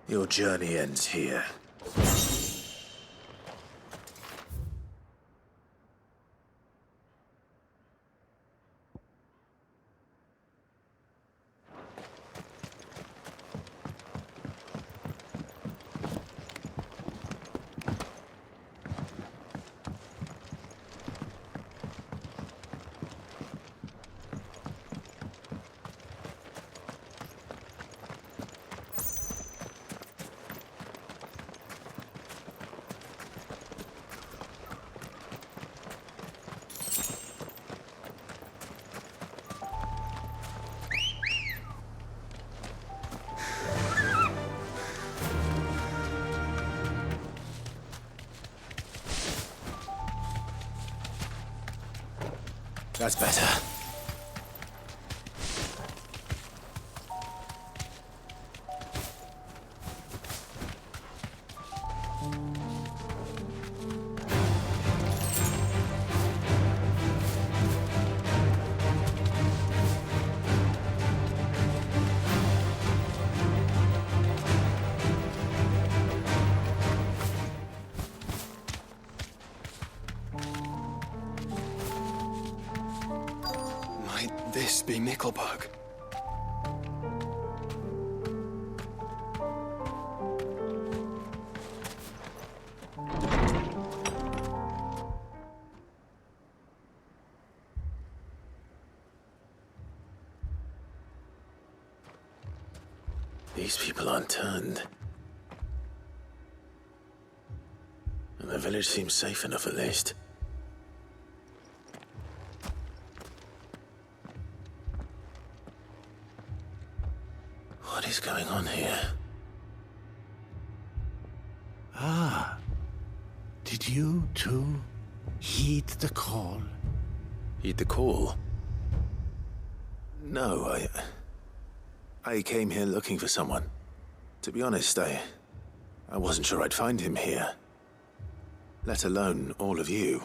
Your journey ends here. That's better. Might this be Nickelbug? These people aren't turned. And the village seems safe enough at least. What is going on here? Ah. Did you, too, heed the call? Heed the call? No, I came here looking for someone. To be honest, I wasn't sure I'd find him here. Let alone all of you.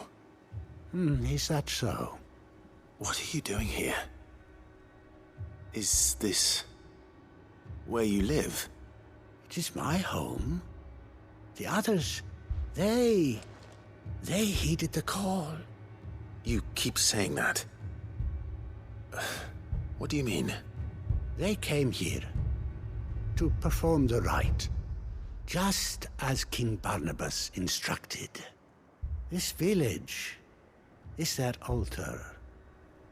Is that so? What are you doing here? Is this where you live? It is my home. The others, they heeded the call. You keep saying that. What do you mean? They came here to perform the rite, just as King Barnabas instructed. This village is their altar,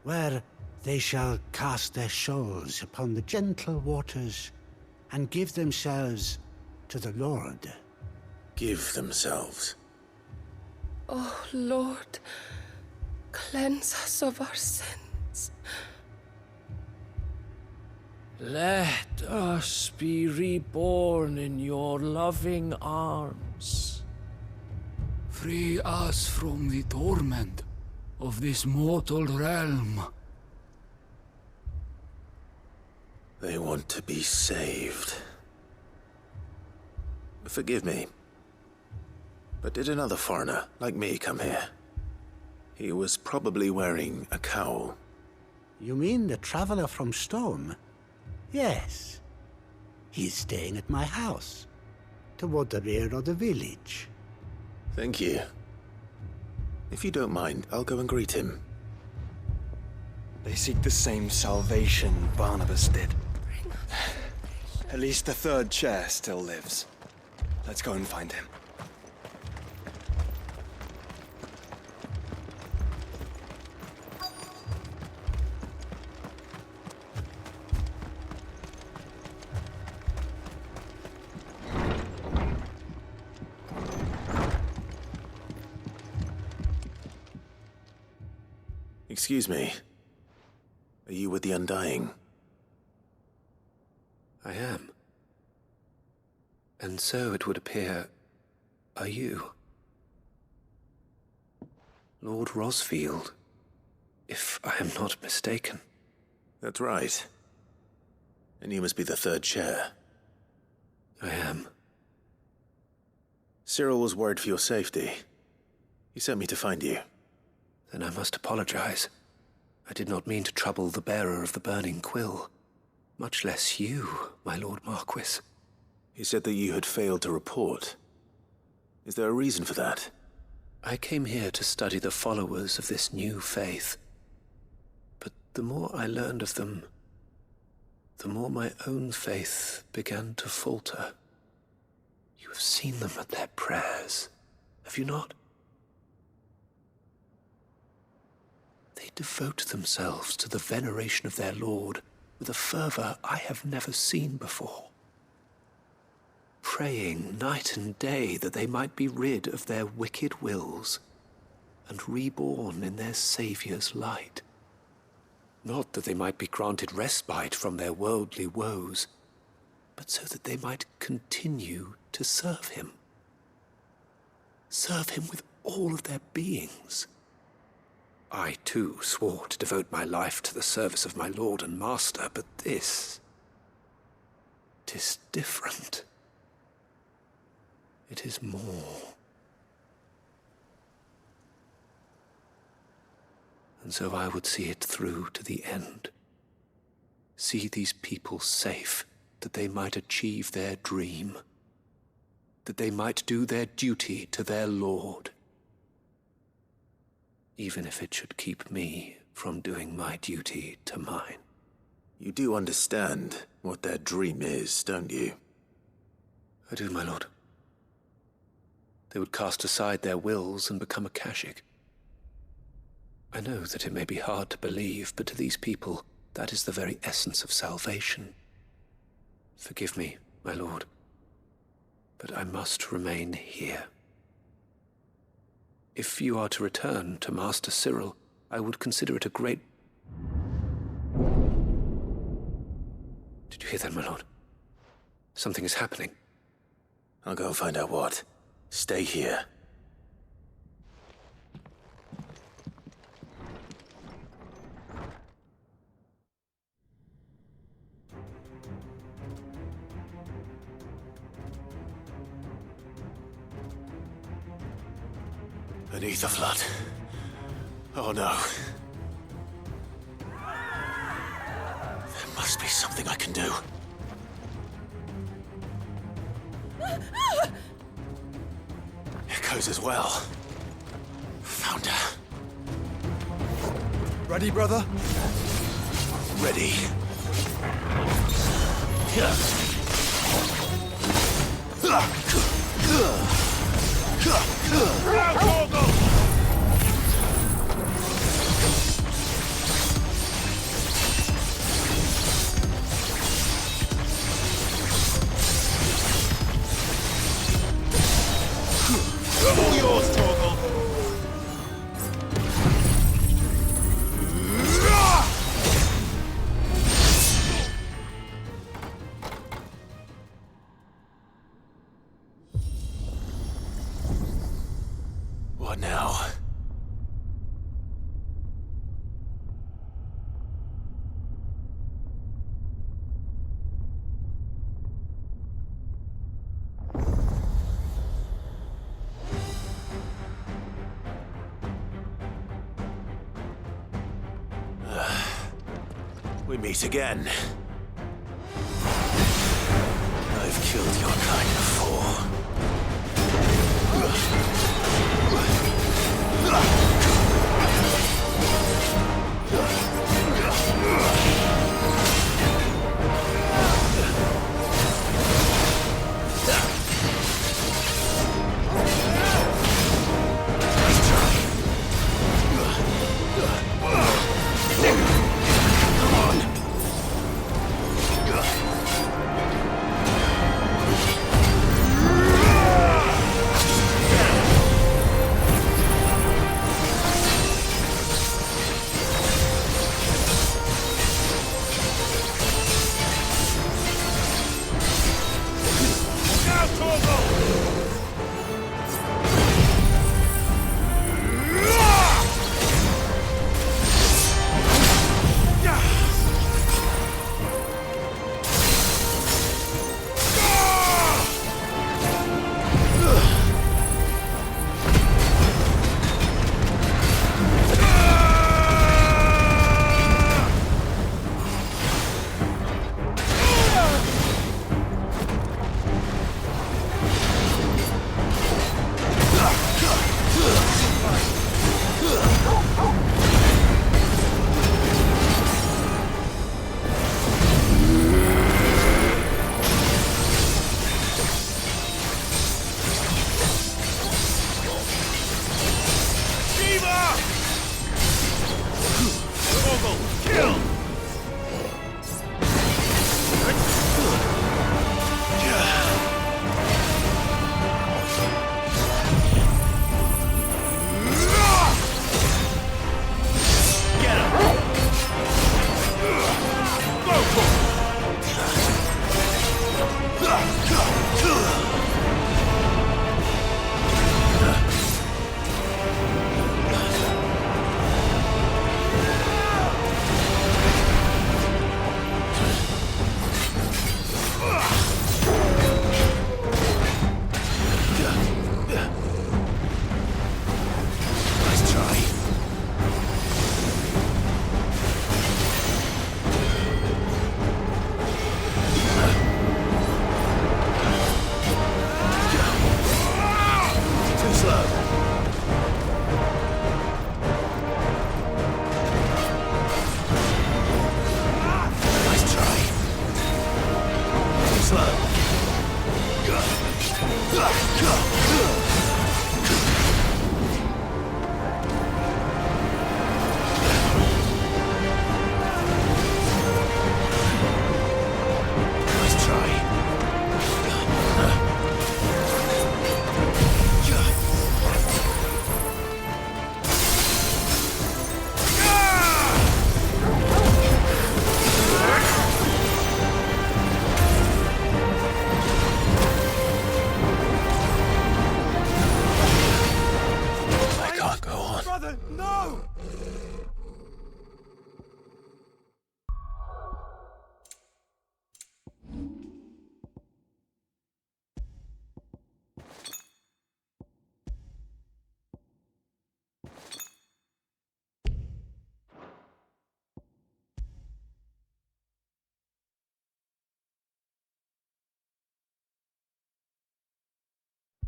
where they shall cast their souls upon the gentle waters and give themselves to the Lord. Give themselves? Oh, Lord, cleanse us of our sins. Let us be reborn in your loving arms. Free us from the torment of this mortal realm. They want to be saved. Forgive me, but did another foreigner like me come here? He was probably wearing a cowl. You mean the traveler from Storm? Yes. He's staying at my house, toward the rear of the village. Thank you. If you don't mind, I'll go and greet him. They seek the same salvation Barnabas did. At least the third chair still lives. Let's go and find him. Excuse me. Are you with the Undying? I am. And so it would appear, are you? Lord Rosfield, if I am not mistaken. That's right. And you must be the third chair. I am. Cyril was worried for your safety. He sent me to find you. Then I must apologize. I did not mean to trouble the bearer of the burning quill. Much less you, my Lord Marquis. He said that you had failed to report. Is there a reason for that? I came here to study the followers of this new faith. But the more I learned of them, the more my own faith began to falter. You have seen them at their prayers, have you not? They devote themselves to the veneration of their Lord with a fervor I have never seen before. Praying night and day that they might be rid of their wicked wills and reborn in their Saviour's light. Not that they might be granted respite from their worldly woes, but so that they might continue to serve him. Serve him with all of their beings. I, too, swore to devote my life to the service of my Lord and Master, but this... 'tis different. It is more. And so I would see it through to the end. See these people safe, that they might achieve their dream. That they might do their duty to their Lord. Even if it should keep me from doing my duty to mine. You do understand what their dream is, don't you? I do, my lord. They would cast aside their wills and become Akashic. I know that it may be hard to believe, but to these people, that is the very essence of salvation. Forgive me, my lord, but I must remain here. If you are to return to Master Cyril, I would consider it a great... Did you hear that, my lord? Something is happening. I'll go and find out what. Stay here. An ether flood. Oh no. There must be something I can do. Echoes as well. Found her. Ready, brother? Ready. All yours, Torgal. What now? We meet again. I've killed your kind before.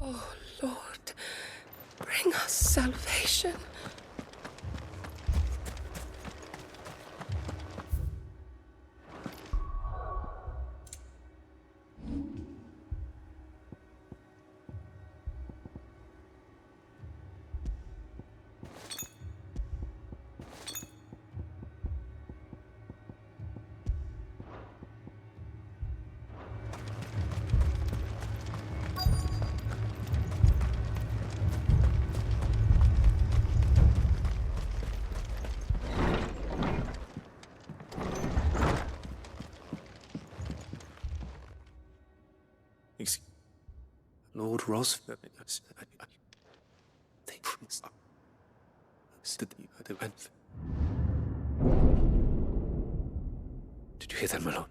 Oh, Lord, bring us salvation. Lord Rosford, they promised that they went. Did you hear that, Malone?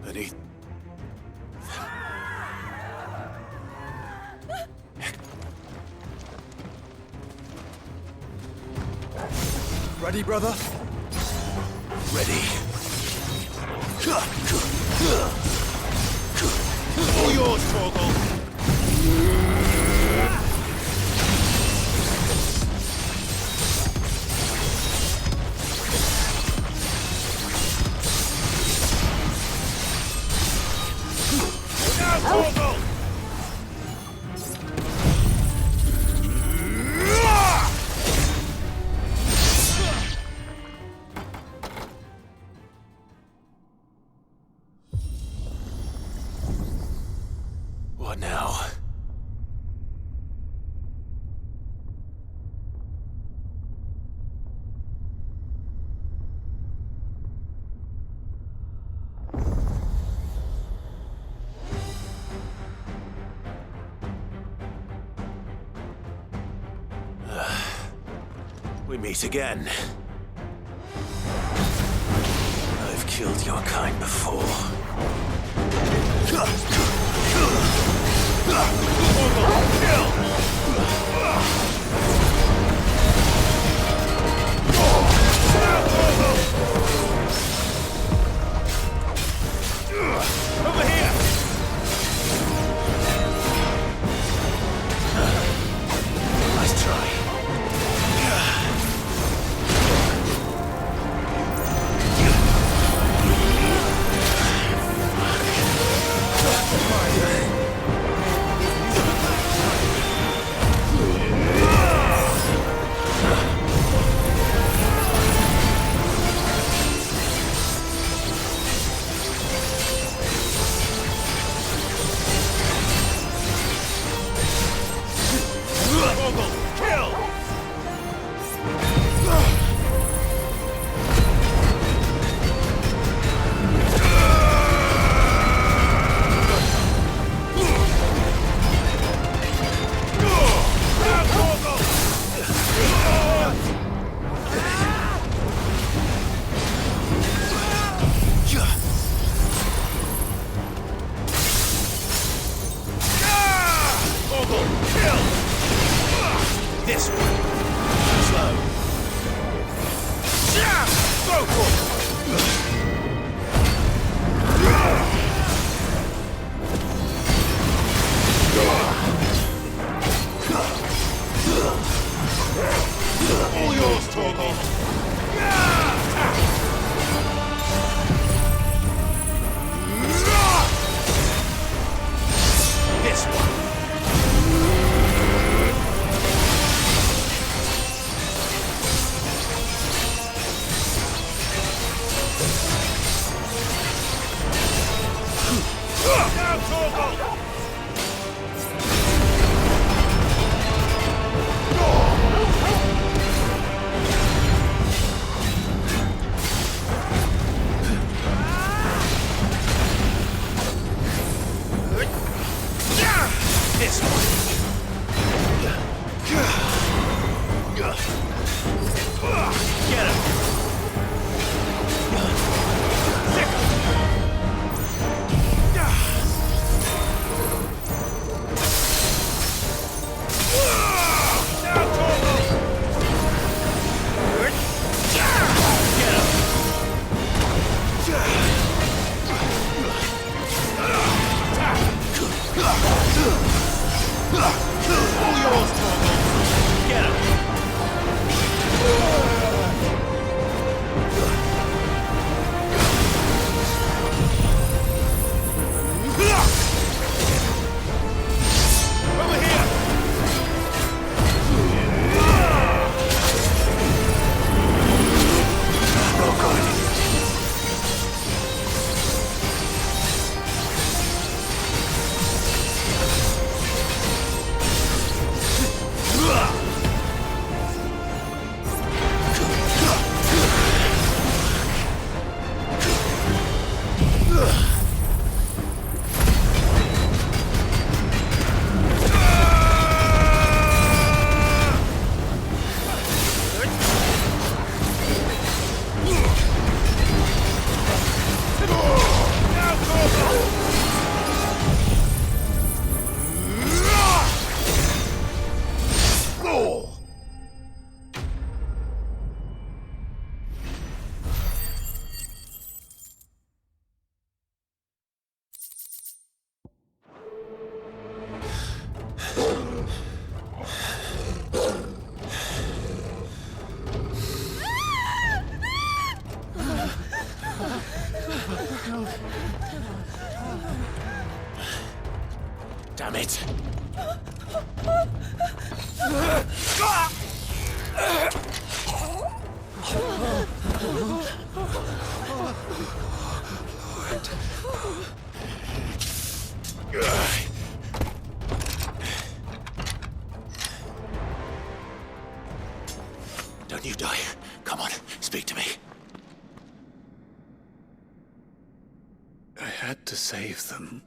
Beneath. Ready, brother? Ready. All yours, Torgal. Now, Torgal! What now? We meet again. I've killed your kind before. Over here! Nice try. This one. Slow. Go for all yours, Torgal. this one. Now, Torgal! This one. Get him. Now, Damn it! Don't you die. Come on, speak to me. I had to save them,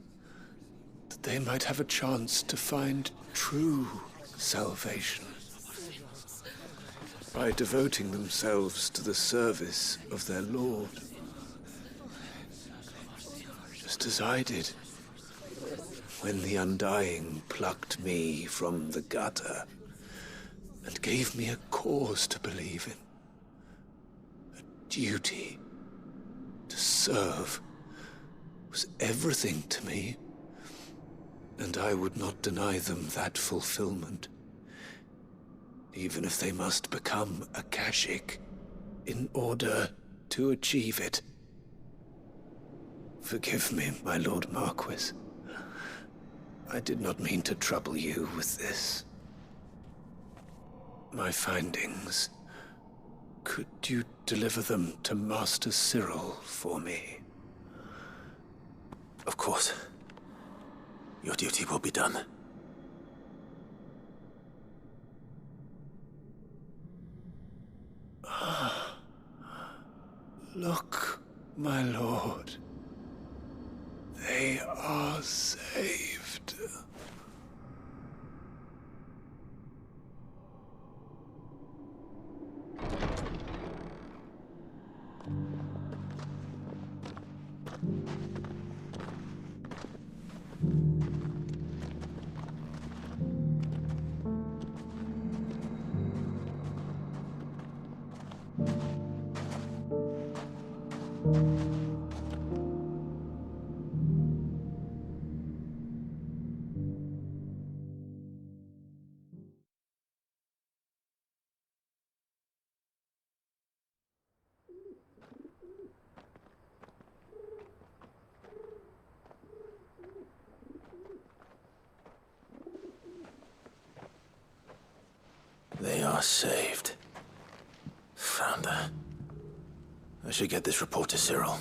that they might have a chance to find true salvation. By devoting themselves to the service of their Lord. Just as I did when the Undying plucked me from the gutter and gave me a cause to believe in. A duty to serve was everything to me, and I would not deny them that fulfillment, even if they must become Akashic in order to achieve it. Forgive me, my Lord Marquis. I did not mean to trouble you with this. My findings. Could you deliver them to Master Cyril for me? Of course. Your duty will be done. Look, my lord. They are saved. They are saved. Founder. I should get this report to Cyril.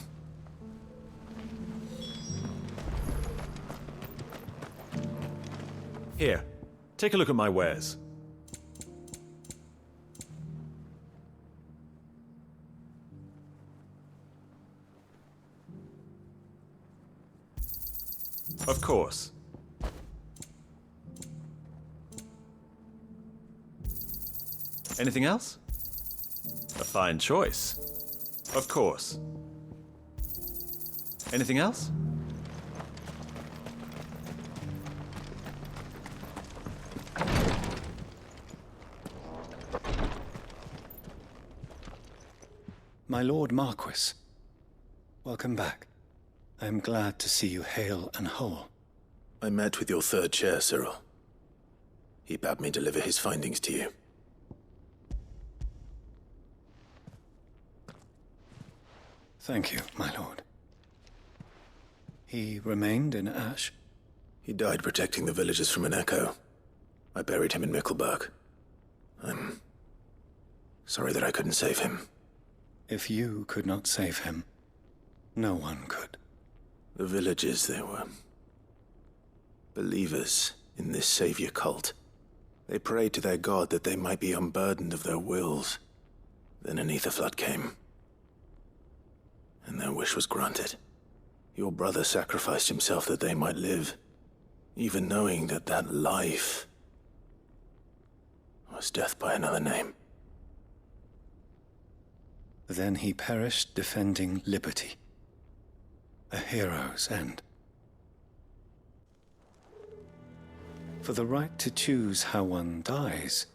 Here, take a look at my wares. Of course. Anything else? A fine choice. Of course. Anything else? My Lord Marquis, welcome back. I am glad to see you hale and whole. I met with your third chair, Cyril. He bade me deliver his findings to you. Thank you, my lord. He remained in Ash? He died protecting the villagers from an echo. I buried him in Mickelberg. I'm sorry that I couldn't save him. If you could not save him, no one could. The villagers, they were believers in this savior cult. They prayed to their god that they might be unburdened of their wills. Then an ether flood came, and their wish was granted. Your brother sacrificed himself that they might live, even knowing that that life was death by another name. Then he perished defending liberty. A hero's end. For the right to choose how one dies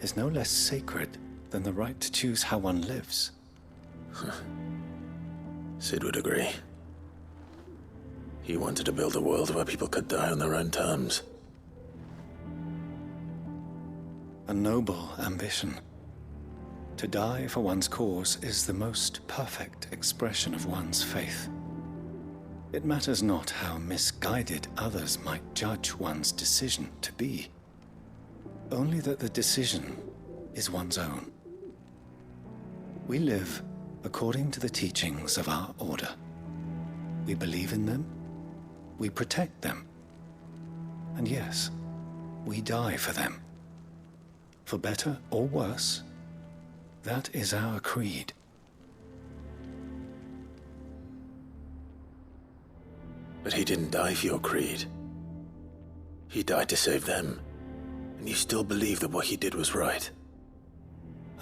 is no less sacred than the right to choose how one lives. Sid would agree. He wanted to build a world where people could die on their own terms. A noble ambition. To die for one's cause is the most perfect expression of one's faith. It matters not how misguided others might judge one's decision to be, only that the decision is one's own. We live according to the teachings of our order. We believe in them, we protect them, and yes, we die for them. For better or worse, that is our creed. But he didn't die for your creed. He died to save them. And you still believe that what he did was right?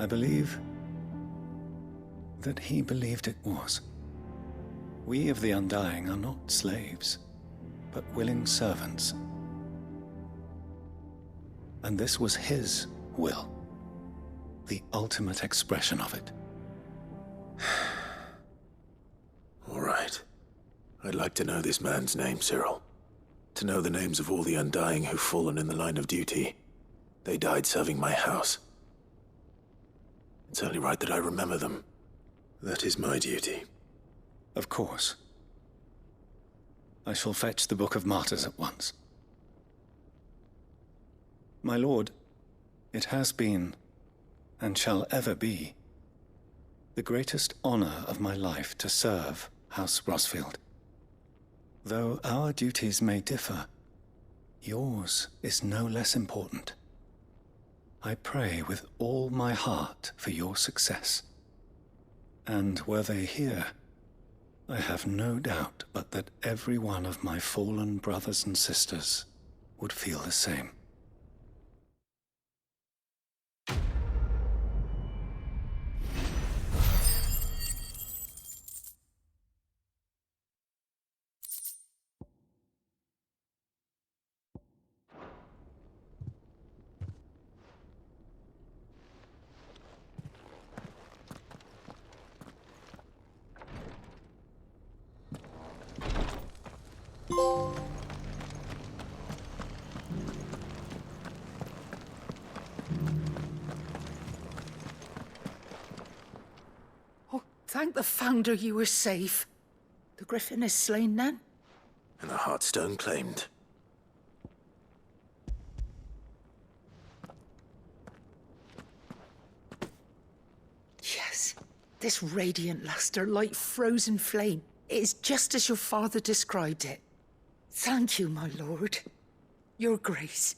I believe that he believed it was. We of the Undying are not slaves, but willing servants. And this was his will, the ultimate expression of it. All right. I'd like to know this man's name, Cyril. To know the names of all the Undying who've fallen in the line of duty. They died serving my house. It's only right that I remember them. That is my duty. Of course. I shall fetch the Book of Martyrs at once. My lord, it has been, and shall ever be, the greatest honor of my life to serve House Rosfield. Though our duties may differ, yours is no less important. I pray with all my heart for your success. And were they here, I have no doubt but that every one of my fallen brothers and sisters would feel the same. Thank the Founder you were safe. The Griffin is slain then? And the Heartstone claimed. Yes. This radiant luster, like frozen flame. It is just as your father described it. Thank you, my lord. Your grace.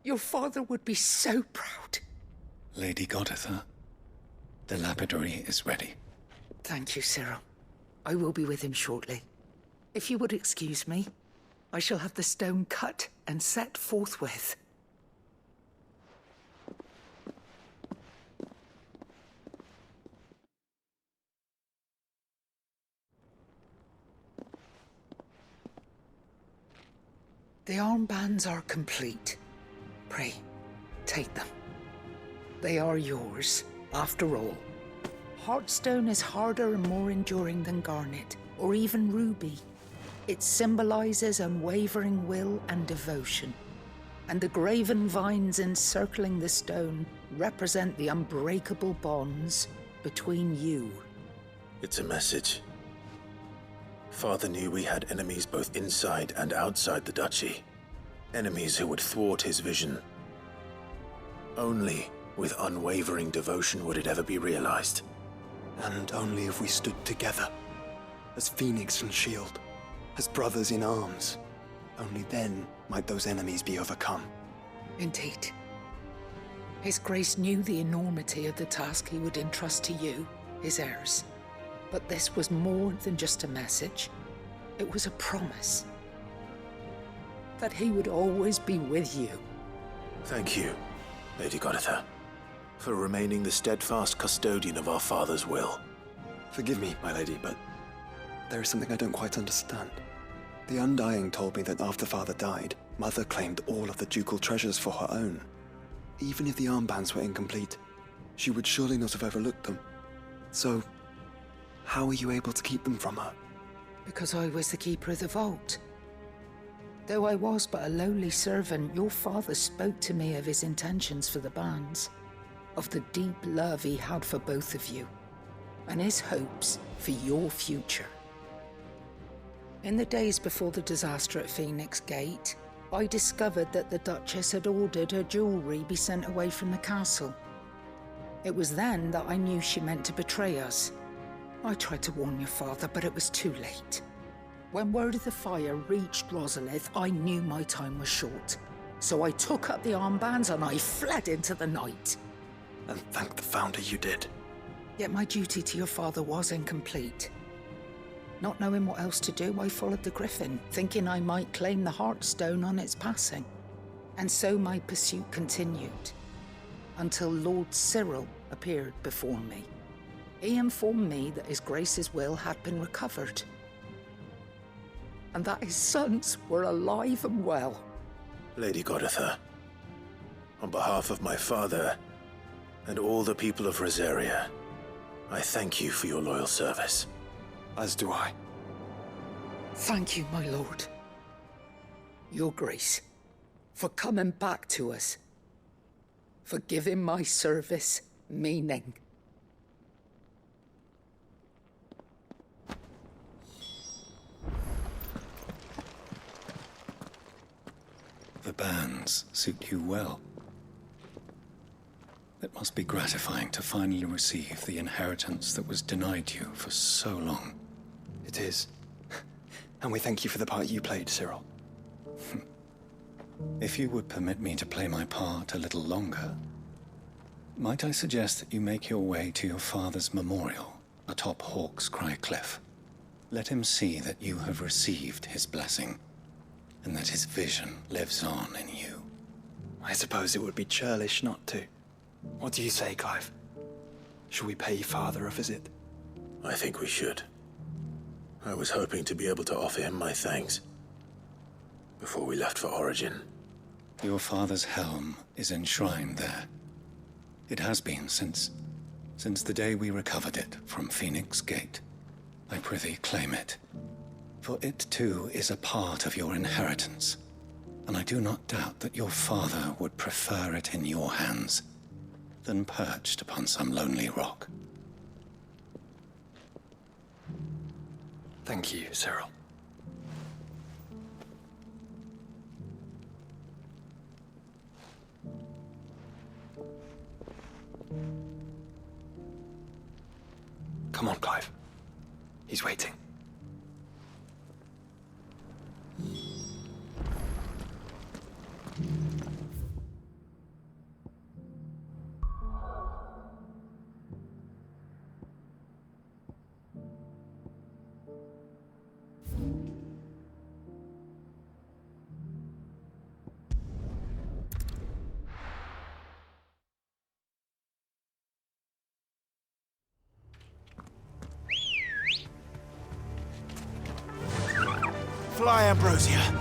Your father would be so proud. Lady Goditha, the lapidary is ready. Thank you, Cyril. I will be with him shortly. If you would excuse me, I shall have the stone cut and set forthwith. The armbands are complete. Pray, take them. They are yours, after all. Heartstone is harder and more enduring than garnet, or even ruby. It symbolizes unwavering will and devotion. And the graven vines encircling the stone represent the unbreakable bonds between you. It's a message. Father knew we had enemies both inside and outside the duchy. Enemies who would thwart his vision. Only with unwavering devotion would it ever be realized. And only if we stood together, as Phoenix and Shield, as brothers in arms, only then might those enemies be overcome. Indeed. His Grace knew the enormity of the task he would entrust to you, his heirs. But this was more than just a message. It was a promise. That he would always be with you. Thank you, Lady Goditha, for remaining the steadfast custodian of our father's will. Forgive me, my lady, but there is something I don't quite understand. The Undying told me that after Father died, Mother claimed all of the ducal treasures for her own. Even if the armbands were incomplete, she would surely not have overlooked them. So, how were you able to keep them from her? Because I was the keeper of the vault. Though I was but a lowly servant, your father spoke to me of his intentions for the bands, of the deep love he had for both of you, and his hopes for your future. In the days before the disaster at Phoenix Gate, I discovered that the Duchess had ordered her jewelry be sent away from the castle. It was then that I knew she meant to betray us. I tried to warn your father, but it was too late. When word of the fire reached Rosalith, I knew my time was short. So I took up the armbands and I fled into the night. And thank the Founder you did. Yet my duty to your father was incomplete. Not knowing what else to do, I followed the Griffin, thinking I might claim the Heartstone on its passing. And so my pursuit continued, until Lord Cyril appeared before me. He informed me that His Grace's will had been recovered, and that his sons were alive and well. Lady Goditha, on behalf of my father and all the people of Rosaria, I thank you for your loyal service. As do I. Thank you, my lord. Your Grace, for coming back to us, for giving my service meaning. The bands suit you well. It must be gratifying to finally receive the inheritance that was denied you for so long. It is. And we thank you for the part you played, Cyril. If you would permit me to play my part a little longer, might I suggest that you make your way to your father's memorial atop Hawk's Cry Cliff? Let him see that you have received his blessing, and that his vision lives on in you. I suppose it would be churlish not to. What do you say, Clive? Shall we pay Father a visit? I think we should. I was hoping to be able to offer him my thanks before we left for Origin. Your father's helm is enshrined there. It has been since the day we recovered it from Phoenix Gate. I prithee claim it, for it too is a part of your inheritance, and I do not doubt that your father would prefer it in your hands than perched upon some lonely rock. Thank you, Cyril. Come on, Clive. He's waiting. Fly, Ambrosia.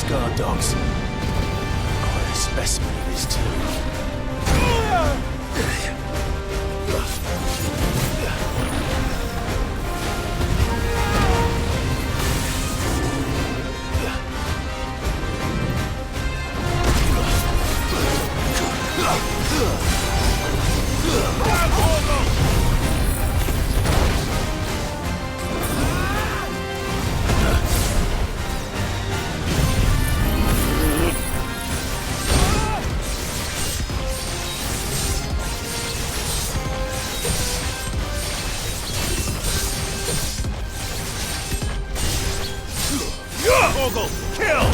Guard dogs. Quite a specimen it is too. Kill!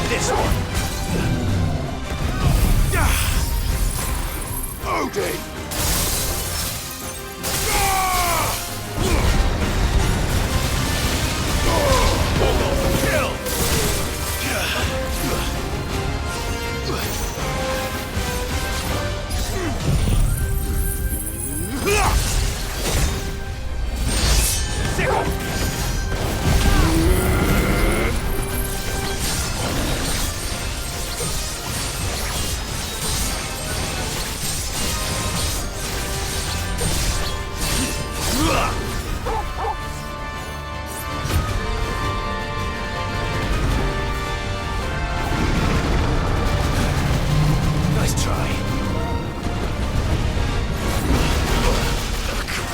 This one. Odin! Nice try.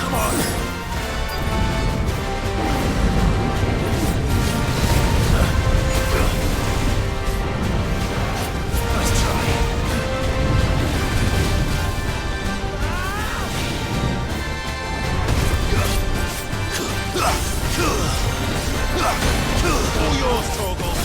Come on. Nice try. All yours, Torgal.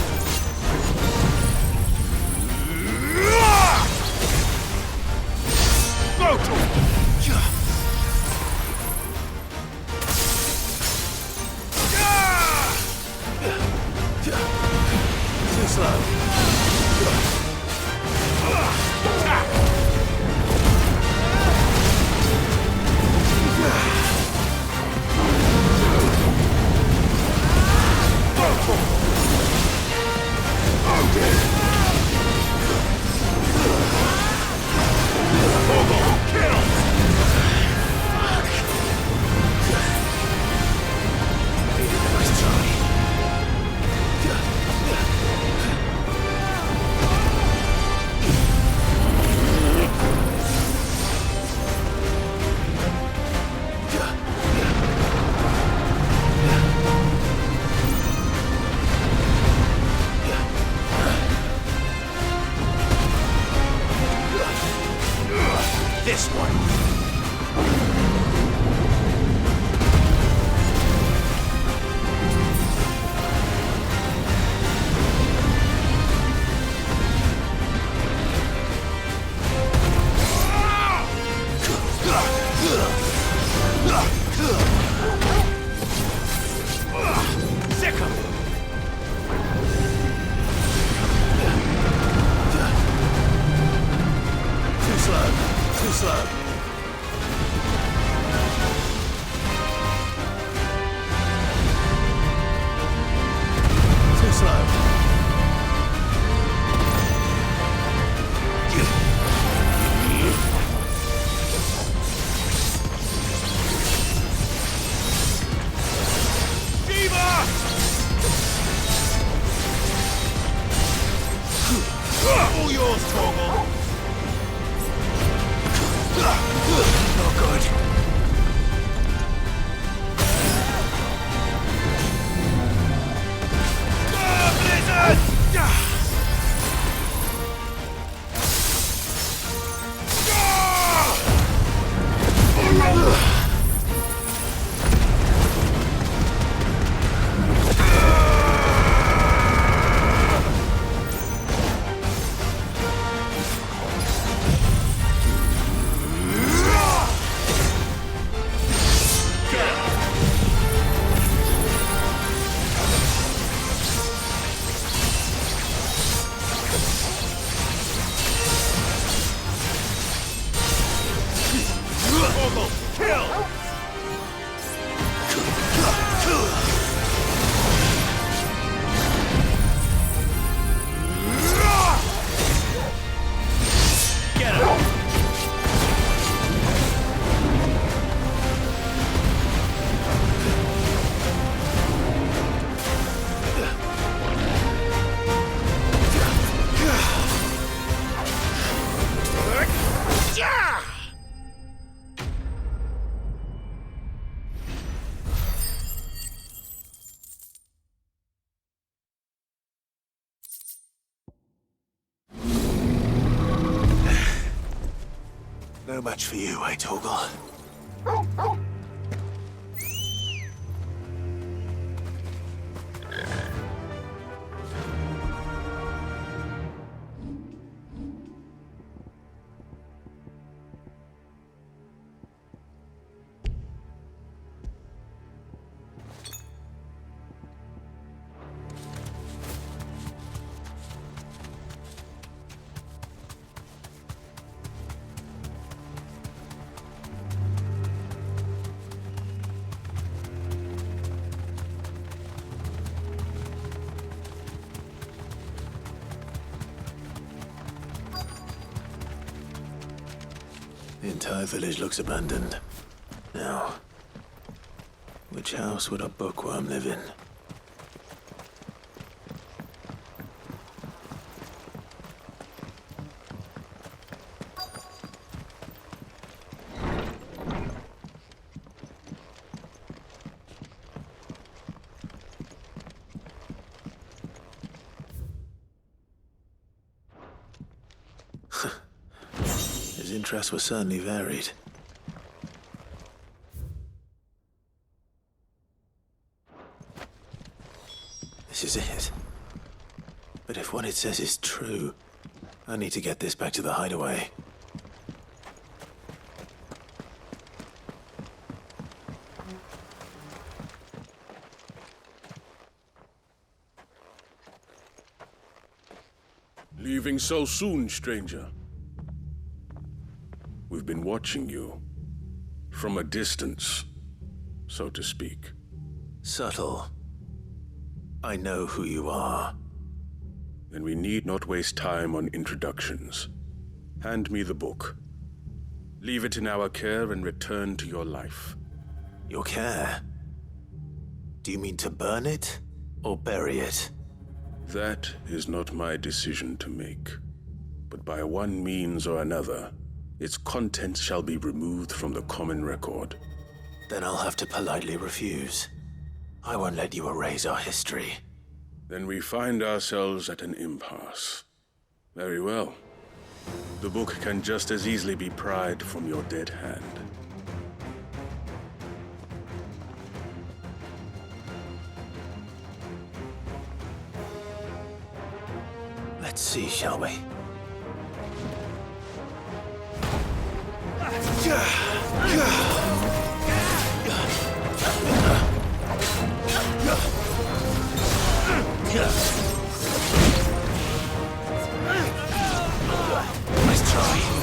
Too slow. Nice try. No match for you, eh, Torgal? The entire village looks abandoned. Now, which house would a bookworm live in? His interests were certainly varied. This is it. But if what it says is true, I need to get this back to the hideaway. Leaving so soon, stranger? We've been watching you. From a distance, so to speak. Subtle. I know who you are. Then we need not waste time on introductions. Hand me the book. Leave it in our care and return to your life. Your care? Do you mean to burn it or bury it? That is not my decision to make. But by one means or another, its contents shall be removed from the common record. Then I'll have to politely refuse. I won't let you erase our history. Then we find ourselves at an impasse. Very well. The book can just as easily be pried from your dead hand. Let's see, shall we? Nice try.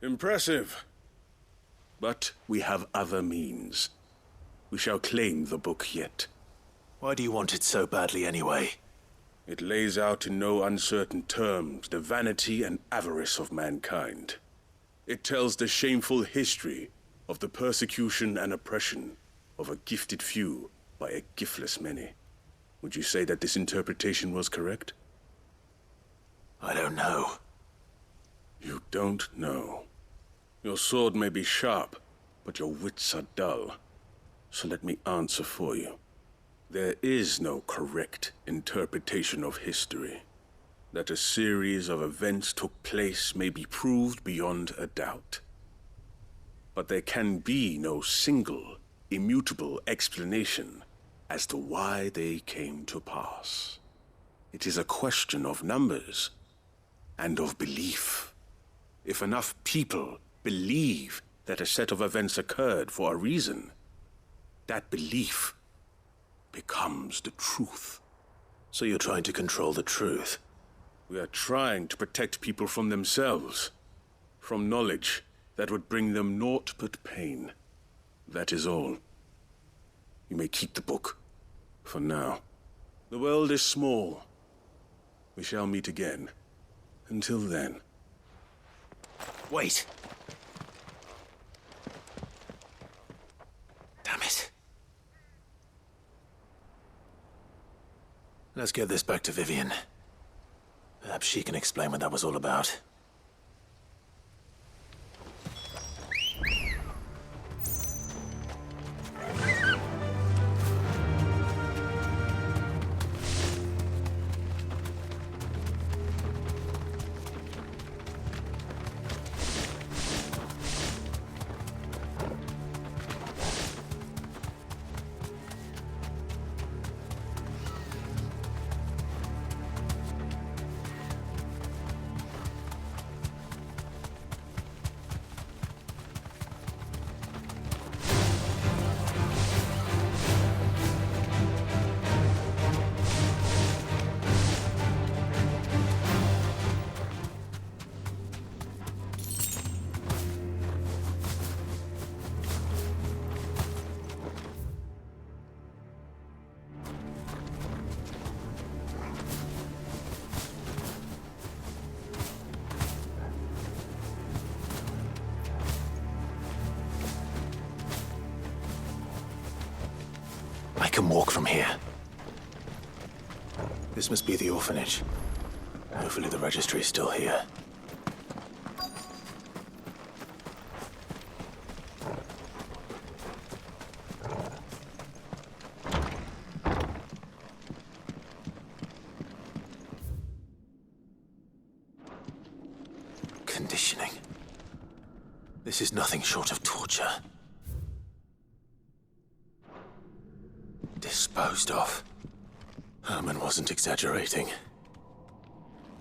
Impressive. But we have other means. We shall claim the book yet. Why do you want it so badly anyway? It lays out in no uncertain terms the vanity and avarice of mankind. It tells the shameful history of the persecution and oppression of a gifted few by a giftless many. Would you say that this interpretation was correct? I don't know. You don't know. Your sword may be sharp, but your wits are dull. So let me answer for you. There is no correct interpretation of history. That a series of events took place may be proved beyond a doubt. But there can be no single, immutable explanation as to why they came to pass. It is a question of numbers and of belief. If enough people believe that a set of events occurred for a reason, that belief becomes the truth. So you're trying to control the truth? We are trying to protect people from themselves, from knowledge that would bring them naught but pain. That is all. You may keep the book, for now. The world is small. We shall meet again. Until then. Wait! Damn it. Let's get this back to Vivian. Perhaps she can explain what that was all about. I can walk from here. This must be the orphanage. Hopefully the registry is still here. Conditioning. This is nothing short of torture. Disposed of. Herman wasn't exaggerating.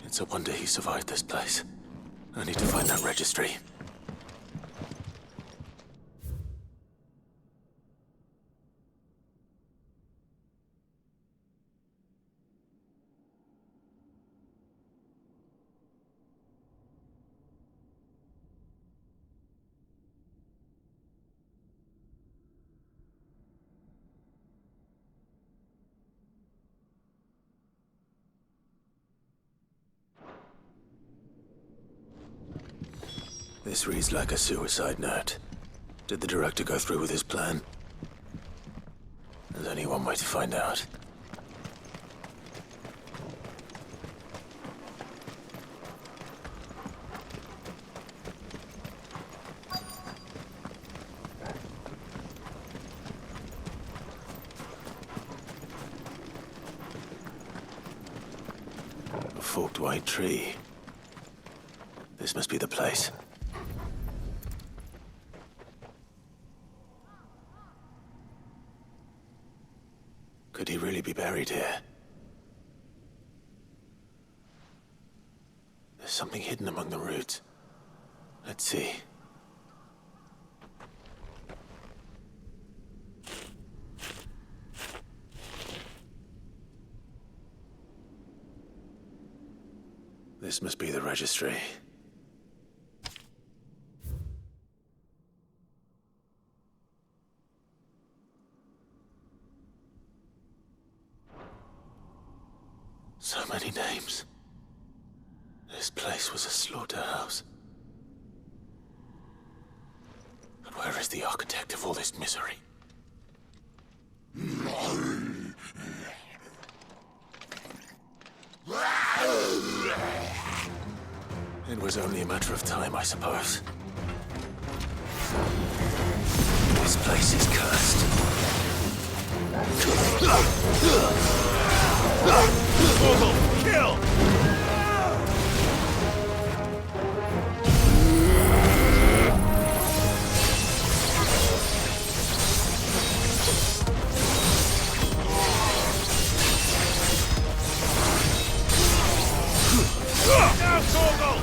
It's a wonder he survived this place. I need to find that registry. This reads like a suicide note. Did the director go through with his plan? There's only one way to find out. A forked white tree. This must be the place. Could he really be buried here? There's something hidden among the roots. Let's see. This must be the registry. This place was a slaughterhouse. And where is the architect of all this misery? It was only a matter of time, I suppose. This place is cursed. Kill! Now, Torgal!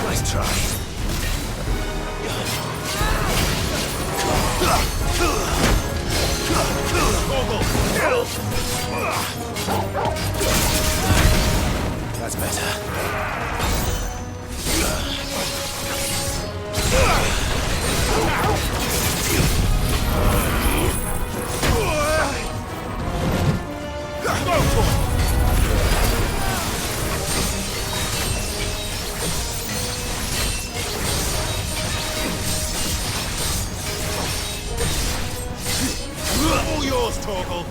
Nice try. That's better. All yours, Torgal.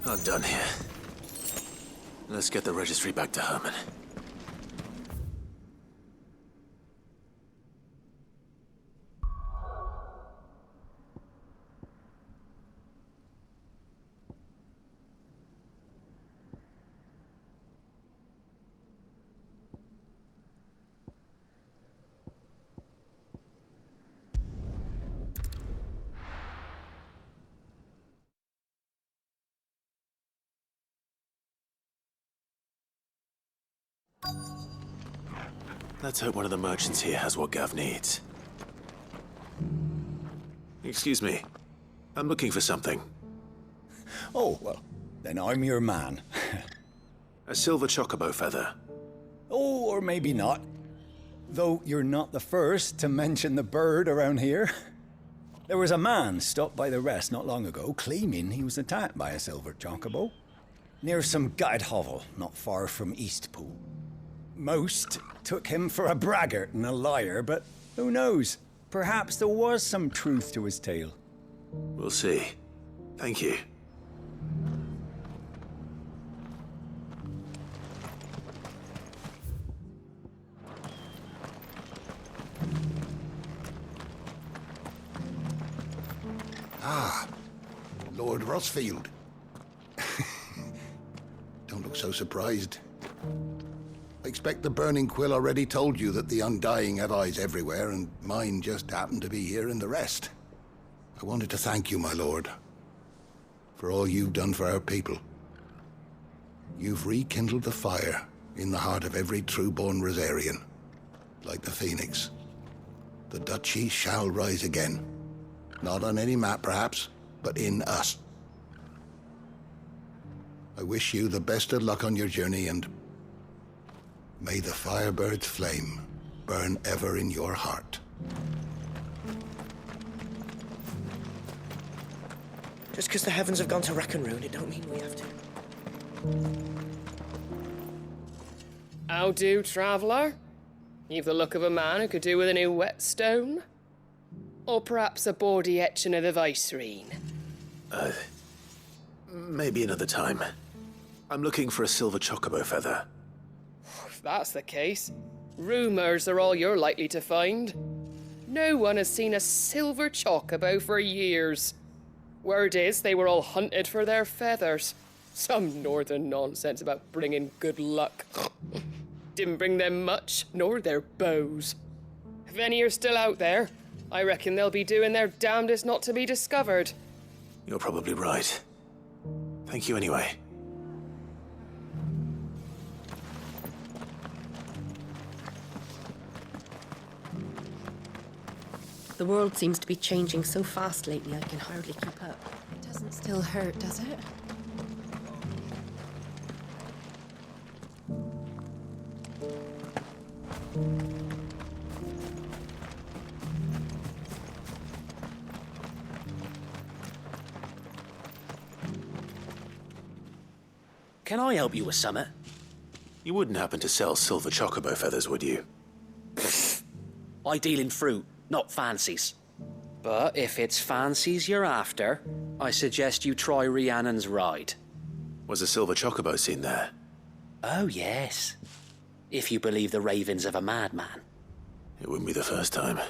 I'm done here. Let's get the registry back to Herman. Let's hope one of the merchants here has what Gav needs. Excuse me. I'm looking for something. Oh, well, then I'm your man. A silver chocobo feather. Oh, or maybe not. Though you're not the first to mention the bird around here. There was a man stopped by the rest not long ago, claiming he was attacked by a silver chocobo. Near some gutted hovel, not far from Eastpool. Most took him for a braggart and a liar, but who knows? Perhaps there was some truth to his tale. We'll see. Thank you. Ah, Lord Rosfield. Don't look so surprised. I expect the Burning Quill already told you that the Undying have eyes everywhere, and mine just happened to be here in the rest. I wanted to thank you, my lord, for all you've done for our people. You've rekindled the fire in the heart of every true-born Rosarian, like the Phoenix. The Duchy shall rise again. Not on any map, perhaps, but in us. I wish you the best of luck on your journey, and may the Firebird's flame burn ever in your heart. Just because the heavens have gone to rack and ruin, it don't mean we have to. How do, traveller? You've the look of a man who could do with a new whetstone. Or perhaps a bawdy etching of the Vicerine. Maybe another time. I'm looking for a silver chocobo feather. that's the case, rumors are all you're likely to find. No one has seen a silver chocobo for years. Word is they were all hunted for their feathers. Some northern nonsense about bringing good luck. Didn't bring them much, nor their bows. If any are still out there, I reckon they'll be doing their damnedest not to be discovered. You're probably right. Thank you anyway. The world seems to be changing so fast lately, I can hardly keep up. It doesn't still hurt, does it? Can I help you with summit? You wouldn't happen to sell silver chocobo feathers, would you? I deal in fruit, not fancies. But if it's fancies you're after, I suggest you try Rhiannon's ride. Was a silver chocobo seen there? Oh, yes. If you believe the ravings of a madman. It wouldn't be the first time.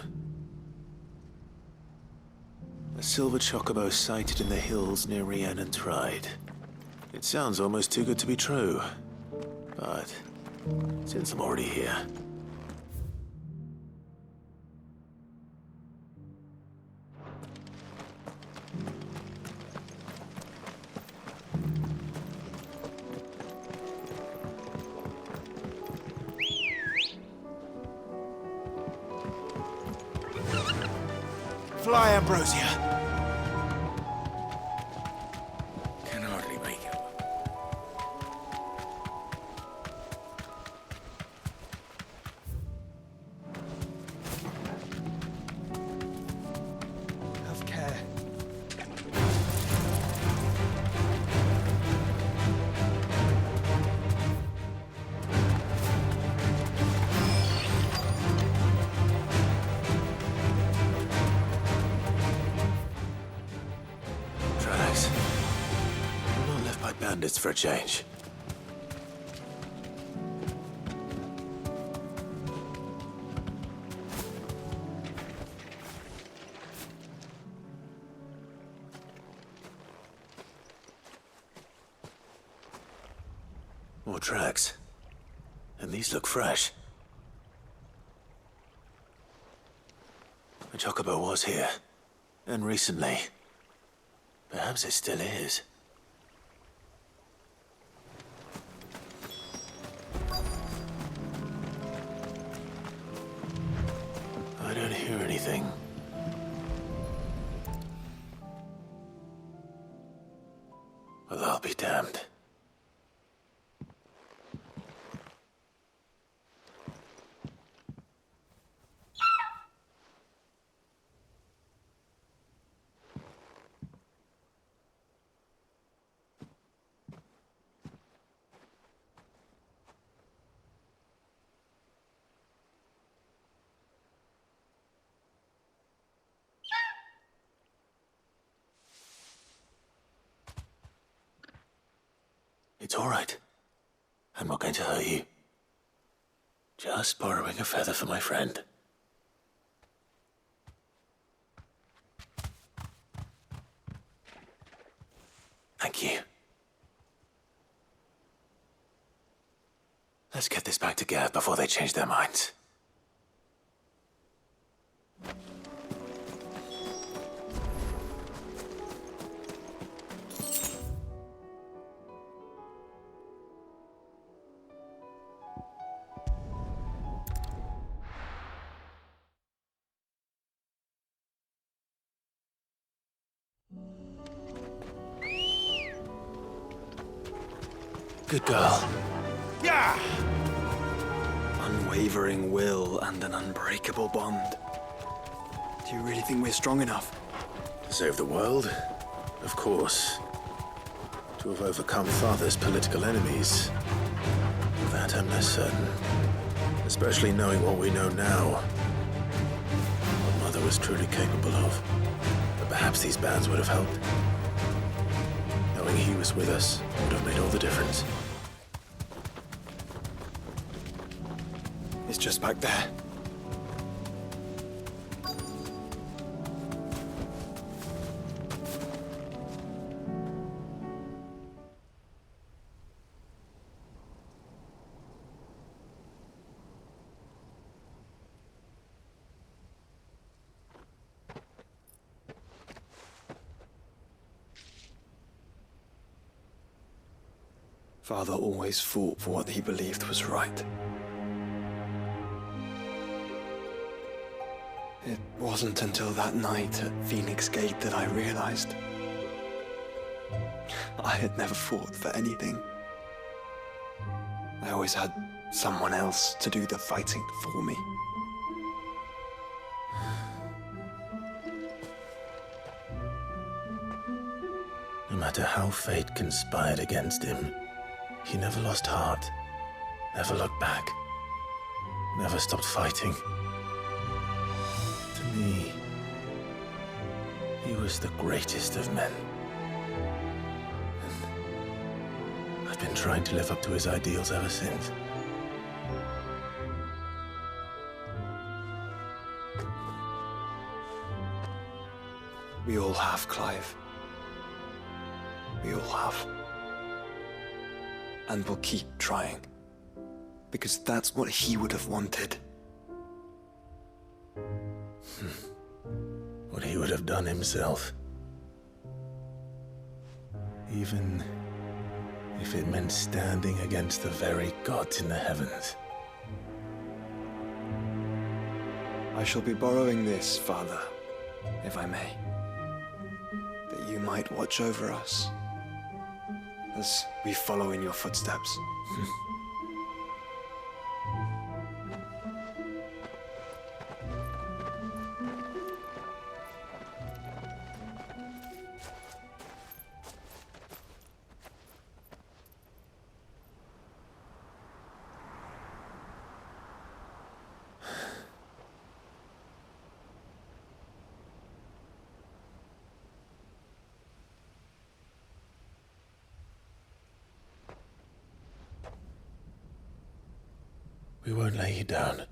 A silver chocobo sighted in the hills near Rhiannon's ride. It sounds almost too good to be true. But since I'm already here... Fly, Ambrosia! Can hardly make it. Have care. Tracks. I'm not left by bandits for a change. More tracks. And these look fresh. The chocobo was here. And recently. Perhaps it still is. I don't hear anything. Well, I'll be damned. It's all right. I'm not going to hurt you. Just borrowing a feather for my friend. Thank you. Let's get this back to Gav before they change their minds. Good girl. Yeah! Unwavering will and an unbreakable bond. Do you really think we're strong enough? To save the world? Of course. To have overcome Father's political enemies? Of that I'm less certain. Especially knowing what we know now. What Mother was truly capable of. But perhaps these bands would have helped. Knowing he was with us would have made all the difference. It's just back there. Father always fought for what he believed was right. It wasn't until that night at Phoenix Gate that I realized I had never fought for anything. I always had someone else to do the fighting for me. No matter how fate conspired against him, he never lost heart, never looked back, never stopped fighting. To me, he was the greatest of men. And I've been trying to live up to his ideals ever since. We all have, Clive. We all have. And we'll keep trying. Because that's what he would have wanted. What he would have done himself. Even if it meant standing against the very gods in the heavens. I shall be borrowing this, Father, if I may. That you might watch over us as we follow in your footsteps. We won't lay you down.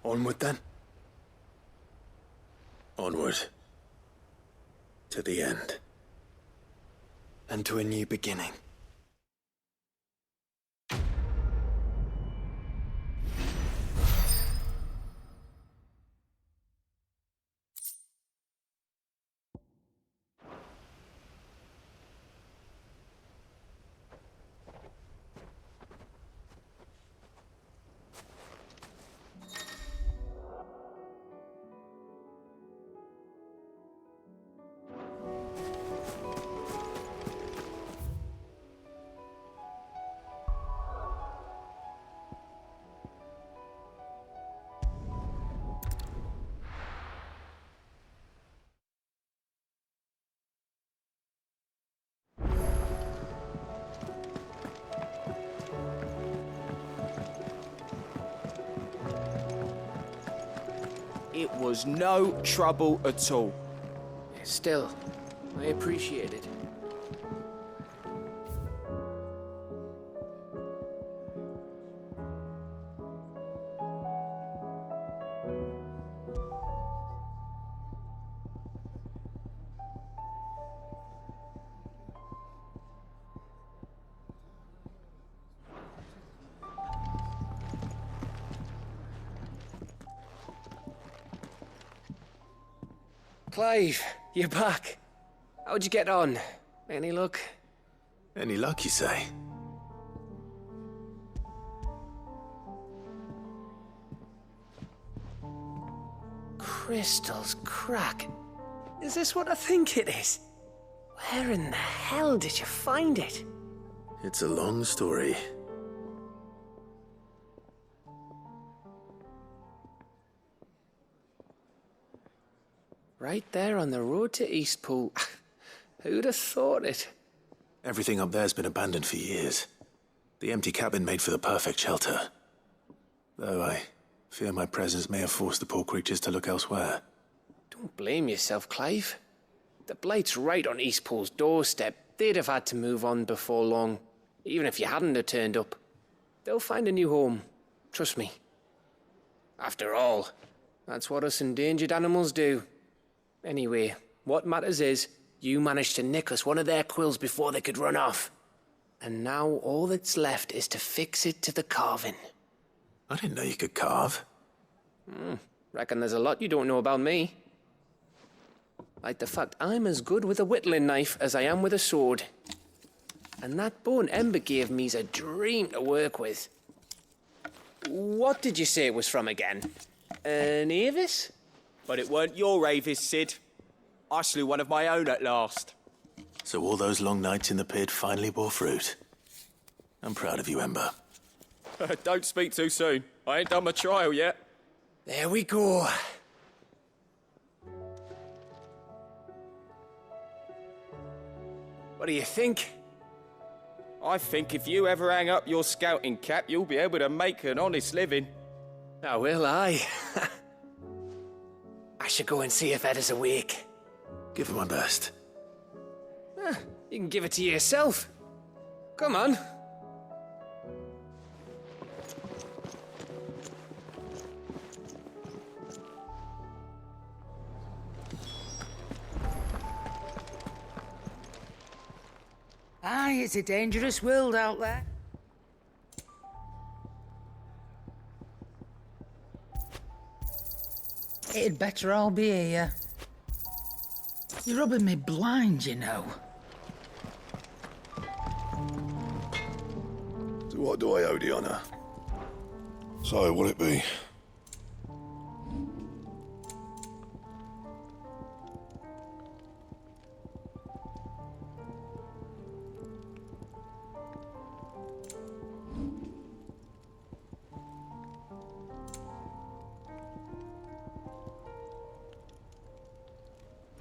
Onward then. Onward. To the end. And to a new beginning. It was no trouble at all. Still, I appreciate it. Clive, you're back. How'd you get on? Any luck? Any luck, you say? Crystal's crack. Is this what I think it is? Where in the hell did you find it? It's a long story. Right there on the road to Eastpool. Who'd have thought it? Everything up there's been abandoned for years. The empty cabin made for the perfect shelter. Though I fear my presence may have forced the poor creatures to look elsewhere. Don't blame yourself, Clive. The Blight's right on Eastpool's doorstep. They'd have had to move on before long, even if you hadn't have turned up. They'll find a new home. Trust me. After all, that's what us endangered animals do. Anyway, what matters is, you managed to nick us one of their quills before they could run off. And now all that's left is to fix it to the carving. I didn't know you could carve. Reckon there's a lot you don't know about me. Like the fact I'm as good with a whittling knife as I am with a sword. And that bone Ember gave me's a dream to work with. What did you say it was from again? An Avis? But it weren't your Avis, Sid. I slew one of my own at last. So all those long nights in the pit finally bore fruit. I'm proud of you, Ember. Don't speak too soon. I ain't done my trial yet. There we go. What do you think? I think if you ever hang up your scouting cap, you'll be able to make an honest living. Oh, will I? I should go and see if Ed is awake. Give it my best. You can give it to yourself. Come on. Aye, it's a dangerous world out there. It'd better all be here. You're rubbing me blind, you know. To what do I owe the honour? So, will it be?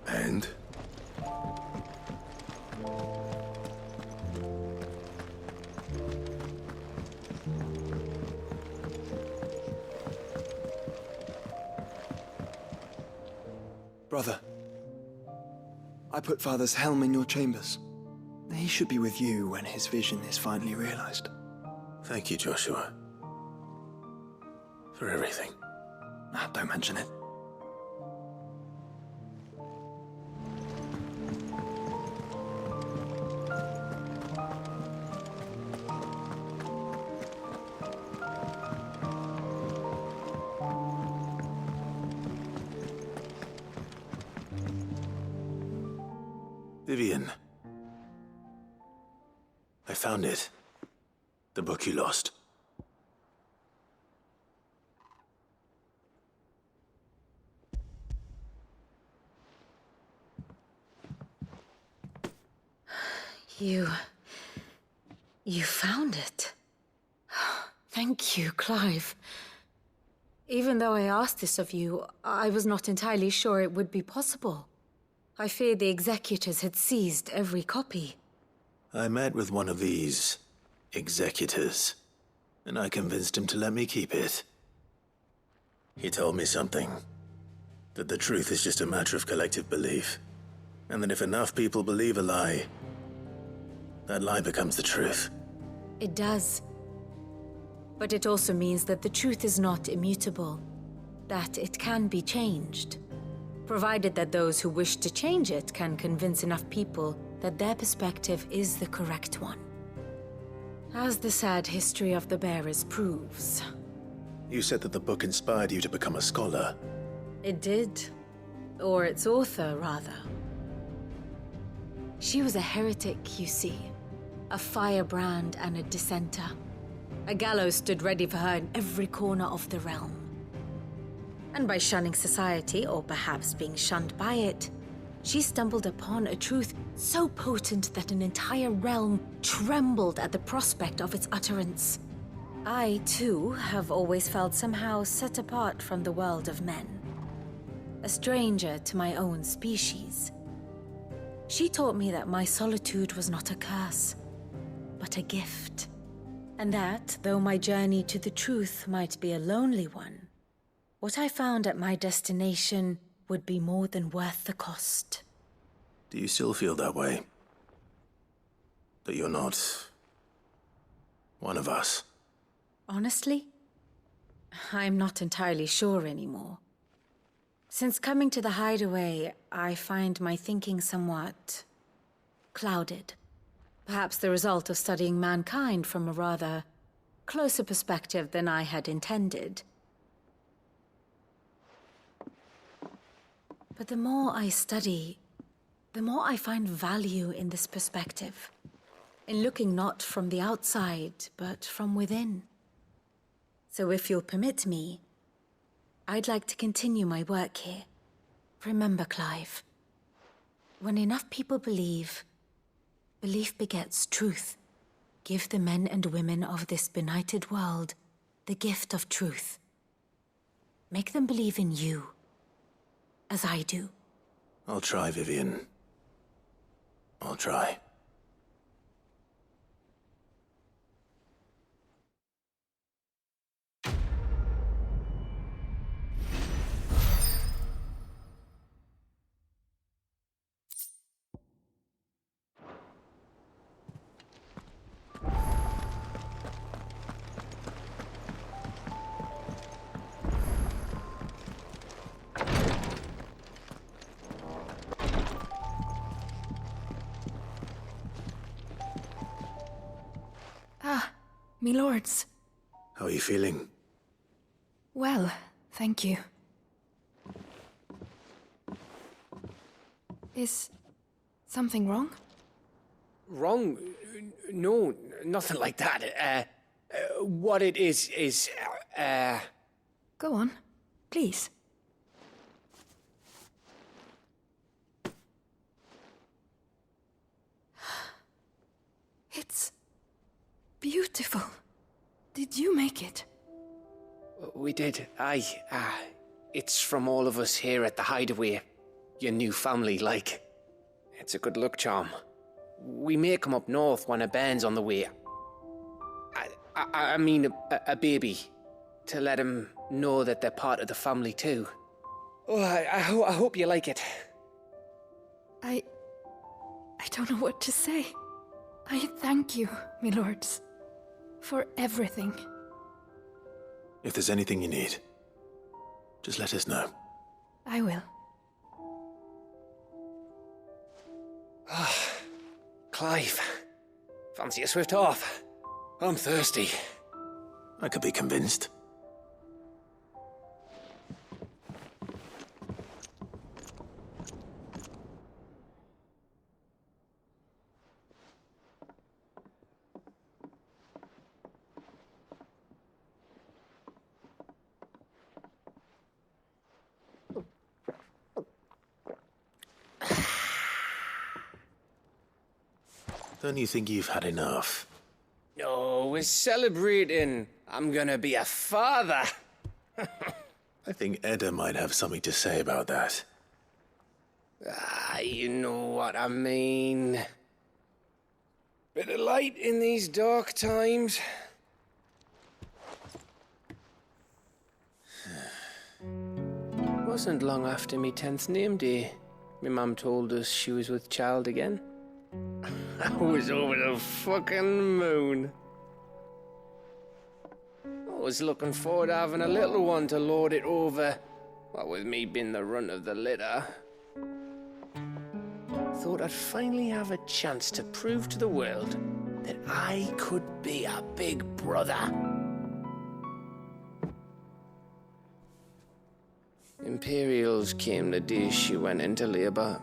And? Brother, I put Father's helm in your chambers. He should be with you when his vision is finally realized. Thank you, Joshua. For everything. Don't mention it. Vivian. I found it. The book you lost. You found it. Thank you, Clive. Even though I asked this of you, I was not entirely sure it would be possible. I feared the executors had seized every copy. I met with one of these executors, and I convinced him to let me keep it. He told me something. That the truth is just a matter of collective belief. And that if enough people believe a lie, that lie becomes the truth. It does. But it also means that the truth is not immutable. That it can be changed. Provided that those who wish to change it can convince enough people that their perspective is the correct one. As the sad history of the bearers proves. You said that the book inspired you to become a scholar. It did. Or its author, rather. She was a heretic, you see. A firebrand and a dissenter. A gallows stood ready for her in every corner of the realm. And by shunning society, or perhaps being shunned by it, she stumbled upon a truth so potent that an entire realm trembled at the prospect of its utterance. I, too, have always felt somehow set apart from the world of men. A stranger to my own species. She taught me that my solitude was not a curse, but a gift. And that, though my journey to the truth might be a lonely one, what I found at my destination would be more than worth the cost. Do you still feel that way? That you're not one of us? Honestly, I'm not entirely sure anymore. Since coming to the hideaway, I find my thinking somewhat clouded. Perhaps the result of studying mankind from a rather closer perspective than I had intended. But the more I study, the more I find value in this perspective. In looking not from the outside, but from within. So if you'll permit me, I'd like to continue my work here. Remember, Clive, when enough people believe, belief begets truth. Give the men and women of this benighted world the gift of truth. Make them believe in you, as I do. I'll try, Vivian. I'll try. Me lords. How are you feeling? Well, thank you. Is something wrong? Wrong? No, nothing like that. What it is, Go on, please. It's beautiful. Did you make it? We did. Aye. It's from all of us here at the Hideaway. Your new family, like. It's a good luck charm. We may come up north when a band's on the way. I mean a baby. To let him know that they're part of the family too. Oh, I hope you like it. I don't know what to say. I thank you, me lords, for everything. If there's anything you need, just let us know. I will. Clive, fancy a swift off? I'm thirsty. I could be convinced. Don't you think you've had enough? No, we're celebrating. I'm gonna be a father. I think Edda might have something to say about that. You know what I mean. Bit of light in these dark times. Wasn't long after me 10th name day, my mum told us she was with child again. I was over the fucking moon. I was looking forward to having a little one to lord it over, what with me being the runt of the litter. Thought I'd finally have a chance to prove to the world that I could be a big brother. Imperials came the day she went into labour.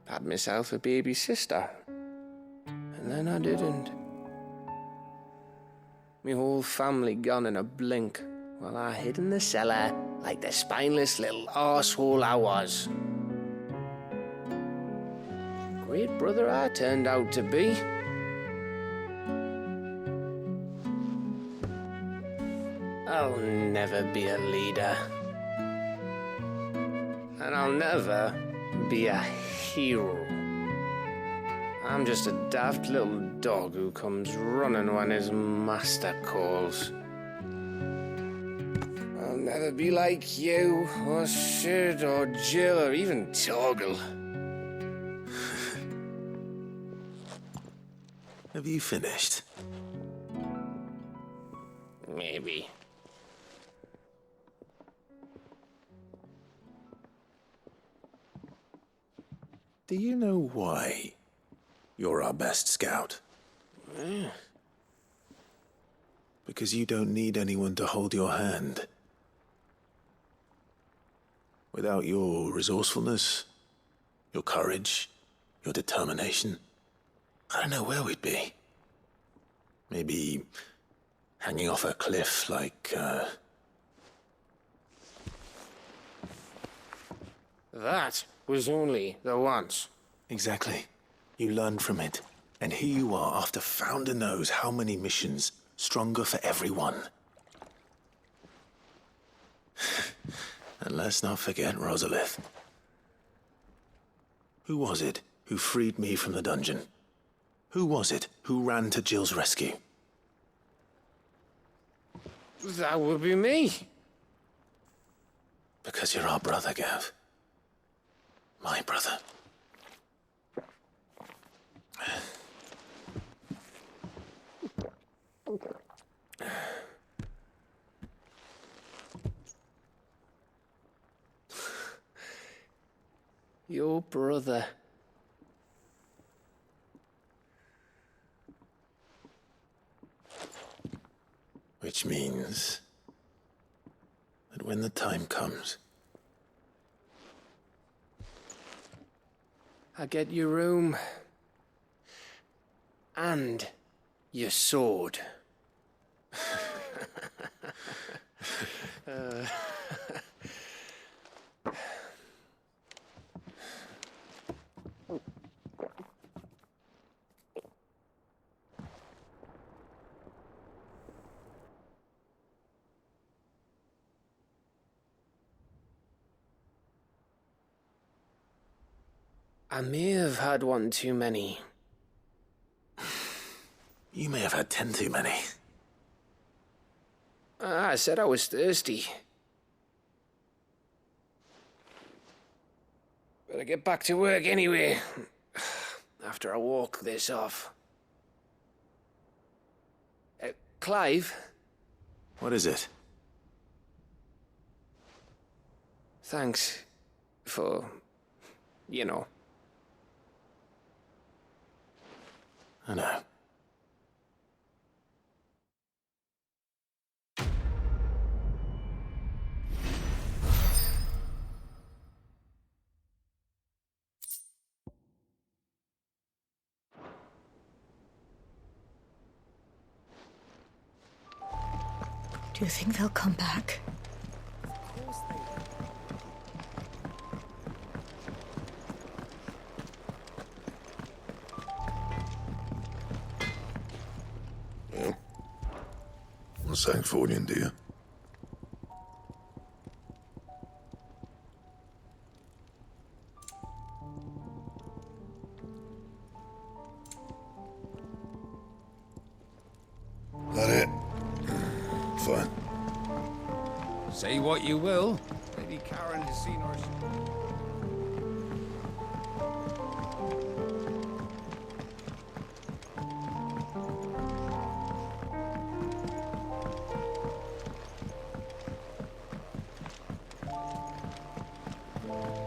Had myself a baby sister. And then I didn't. Me whole family gone in a blink, while I hid in the cellar like the spineless little arsehole I was. Great brother I turned out to be. I'll never be a leader. And I'll never be a hero. I'm just a daft little dog who comes running when his master calls. I'll never never be like you, or Sid, or Jill, or even Torgal. Have you finished? Maybe. Do you know why you're our best scout? Because you don't need anyone to hold your hand. Without your resourcefulness, your courage, your determination, I don't know where we'd be. Maybe hanging off a cliff like, That was only the once. Exactly. You learned from it. And here you are after Founder knows how many missions, stronger for everyone. And let's not forget Rosalith. Who was it who freed me from the dungeon? Who was it who ran to Jill's rescue? That would be me. Because you're our brother, Gav. My brother. Your brother. Which means that when the time comes, I get your room. And your sword. I may have had one too many. you may have had 10 too many. I said I was thirsty. Better get back to work anyway, after I walk this off. Clive? What is it? Thanks for, you know. I know. Do you think they'll come back? What's that for you, dear? That it? Fine. Say what you will. Lady Karen has seen her.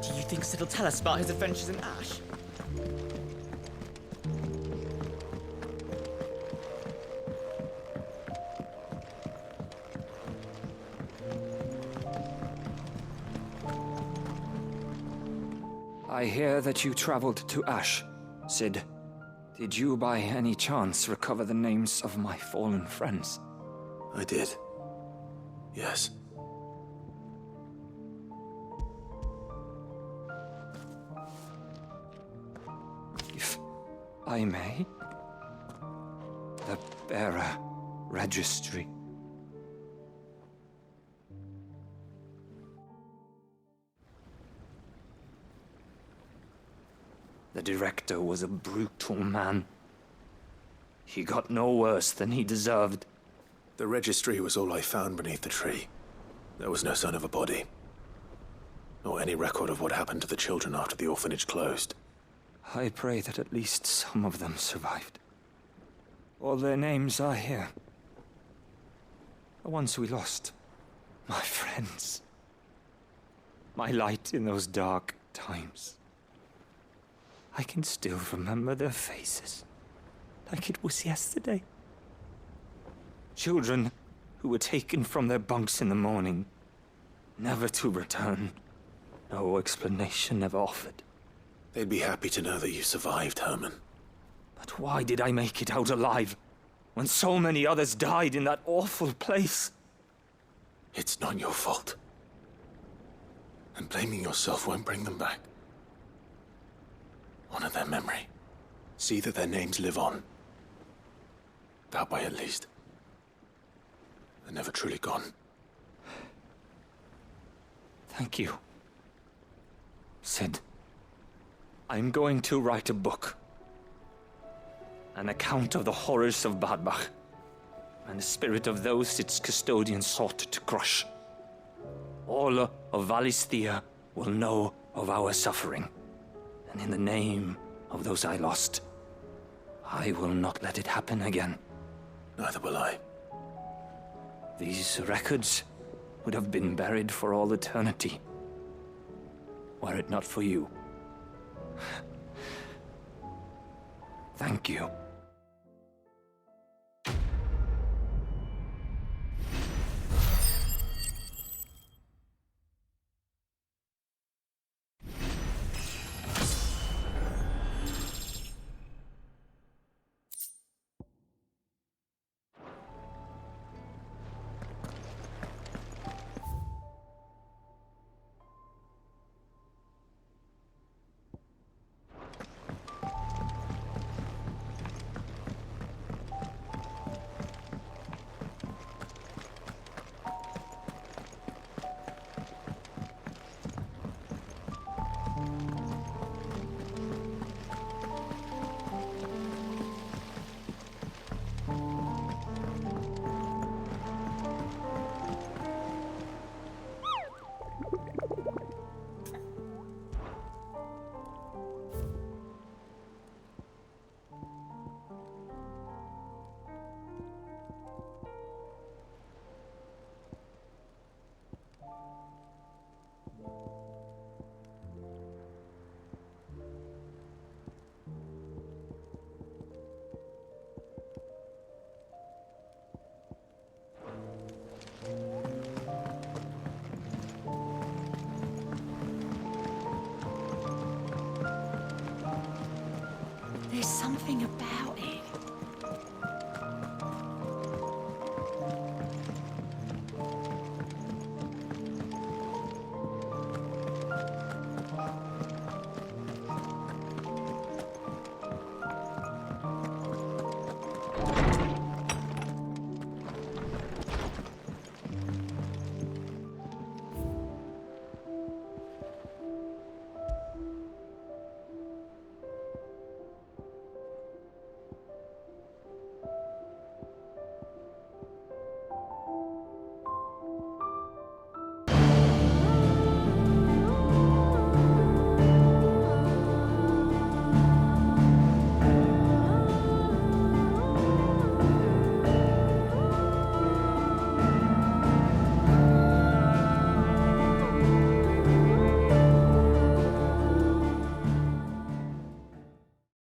Do you think Sid will tell us about his adventures in Ash? I hear that you traveled to Ash, Sid. Did you by any chance recover the names of my fallen friends? I did. Yes. If I may? The bearer registry. The director was a brutal man. He got no worse than he deserved. The registry was all I found beneath the tree. There was no sign of a body, or any record of what happened to the children after the orphanage closed. I pray that at least some of them survived. All their names are here. The ones we lost. My friends. My light in those dark times. I can still remember their faces, like it was yesterday. Children who were taken from their bunks in the morning, never to return. No explanation ever offered. They'd be happy to know that you survived, Herman. But why did I make it out alive, when so many others died in that awful place? It's not your fault. And blaming yourself won't bring them back. Honor their memory. See that their names live on. That way, at least. They're never truly gone. Thank you. Sid, I'm going to write a book. An account of the horrors of Badbach, and the spirit of those its custodians sought to crush. All of Valisthea will know of our suffering, and in the name of those I lost, I will not let it happen again. Neither will I. These records would have been buried for all eternity, were it not for you. Thank you. There's something about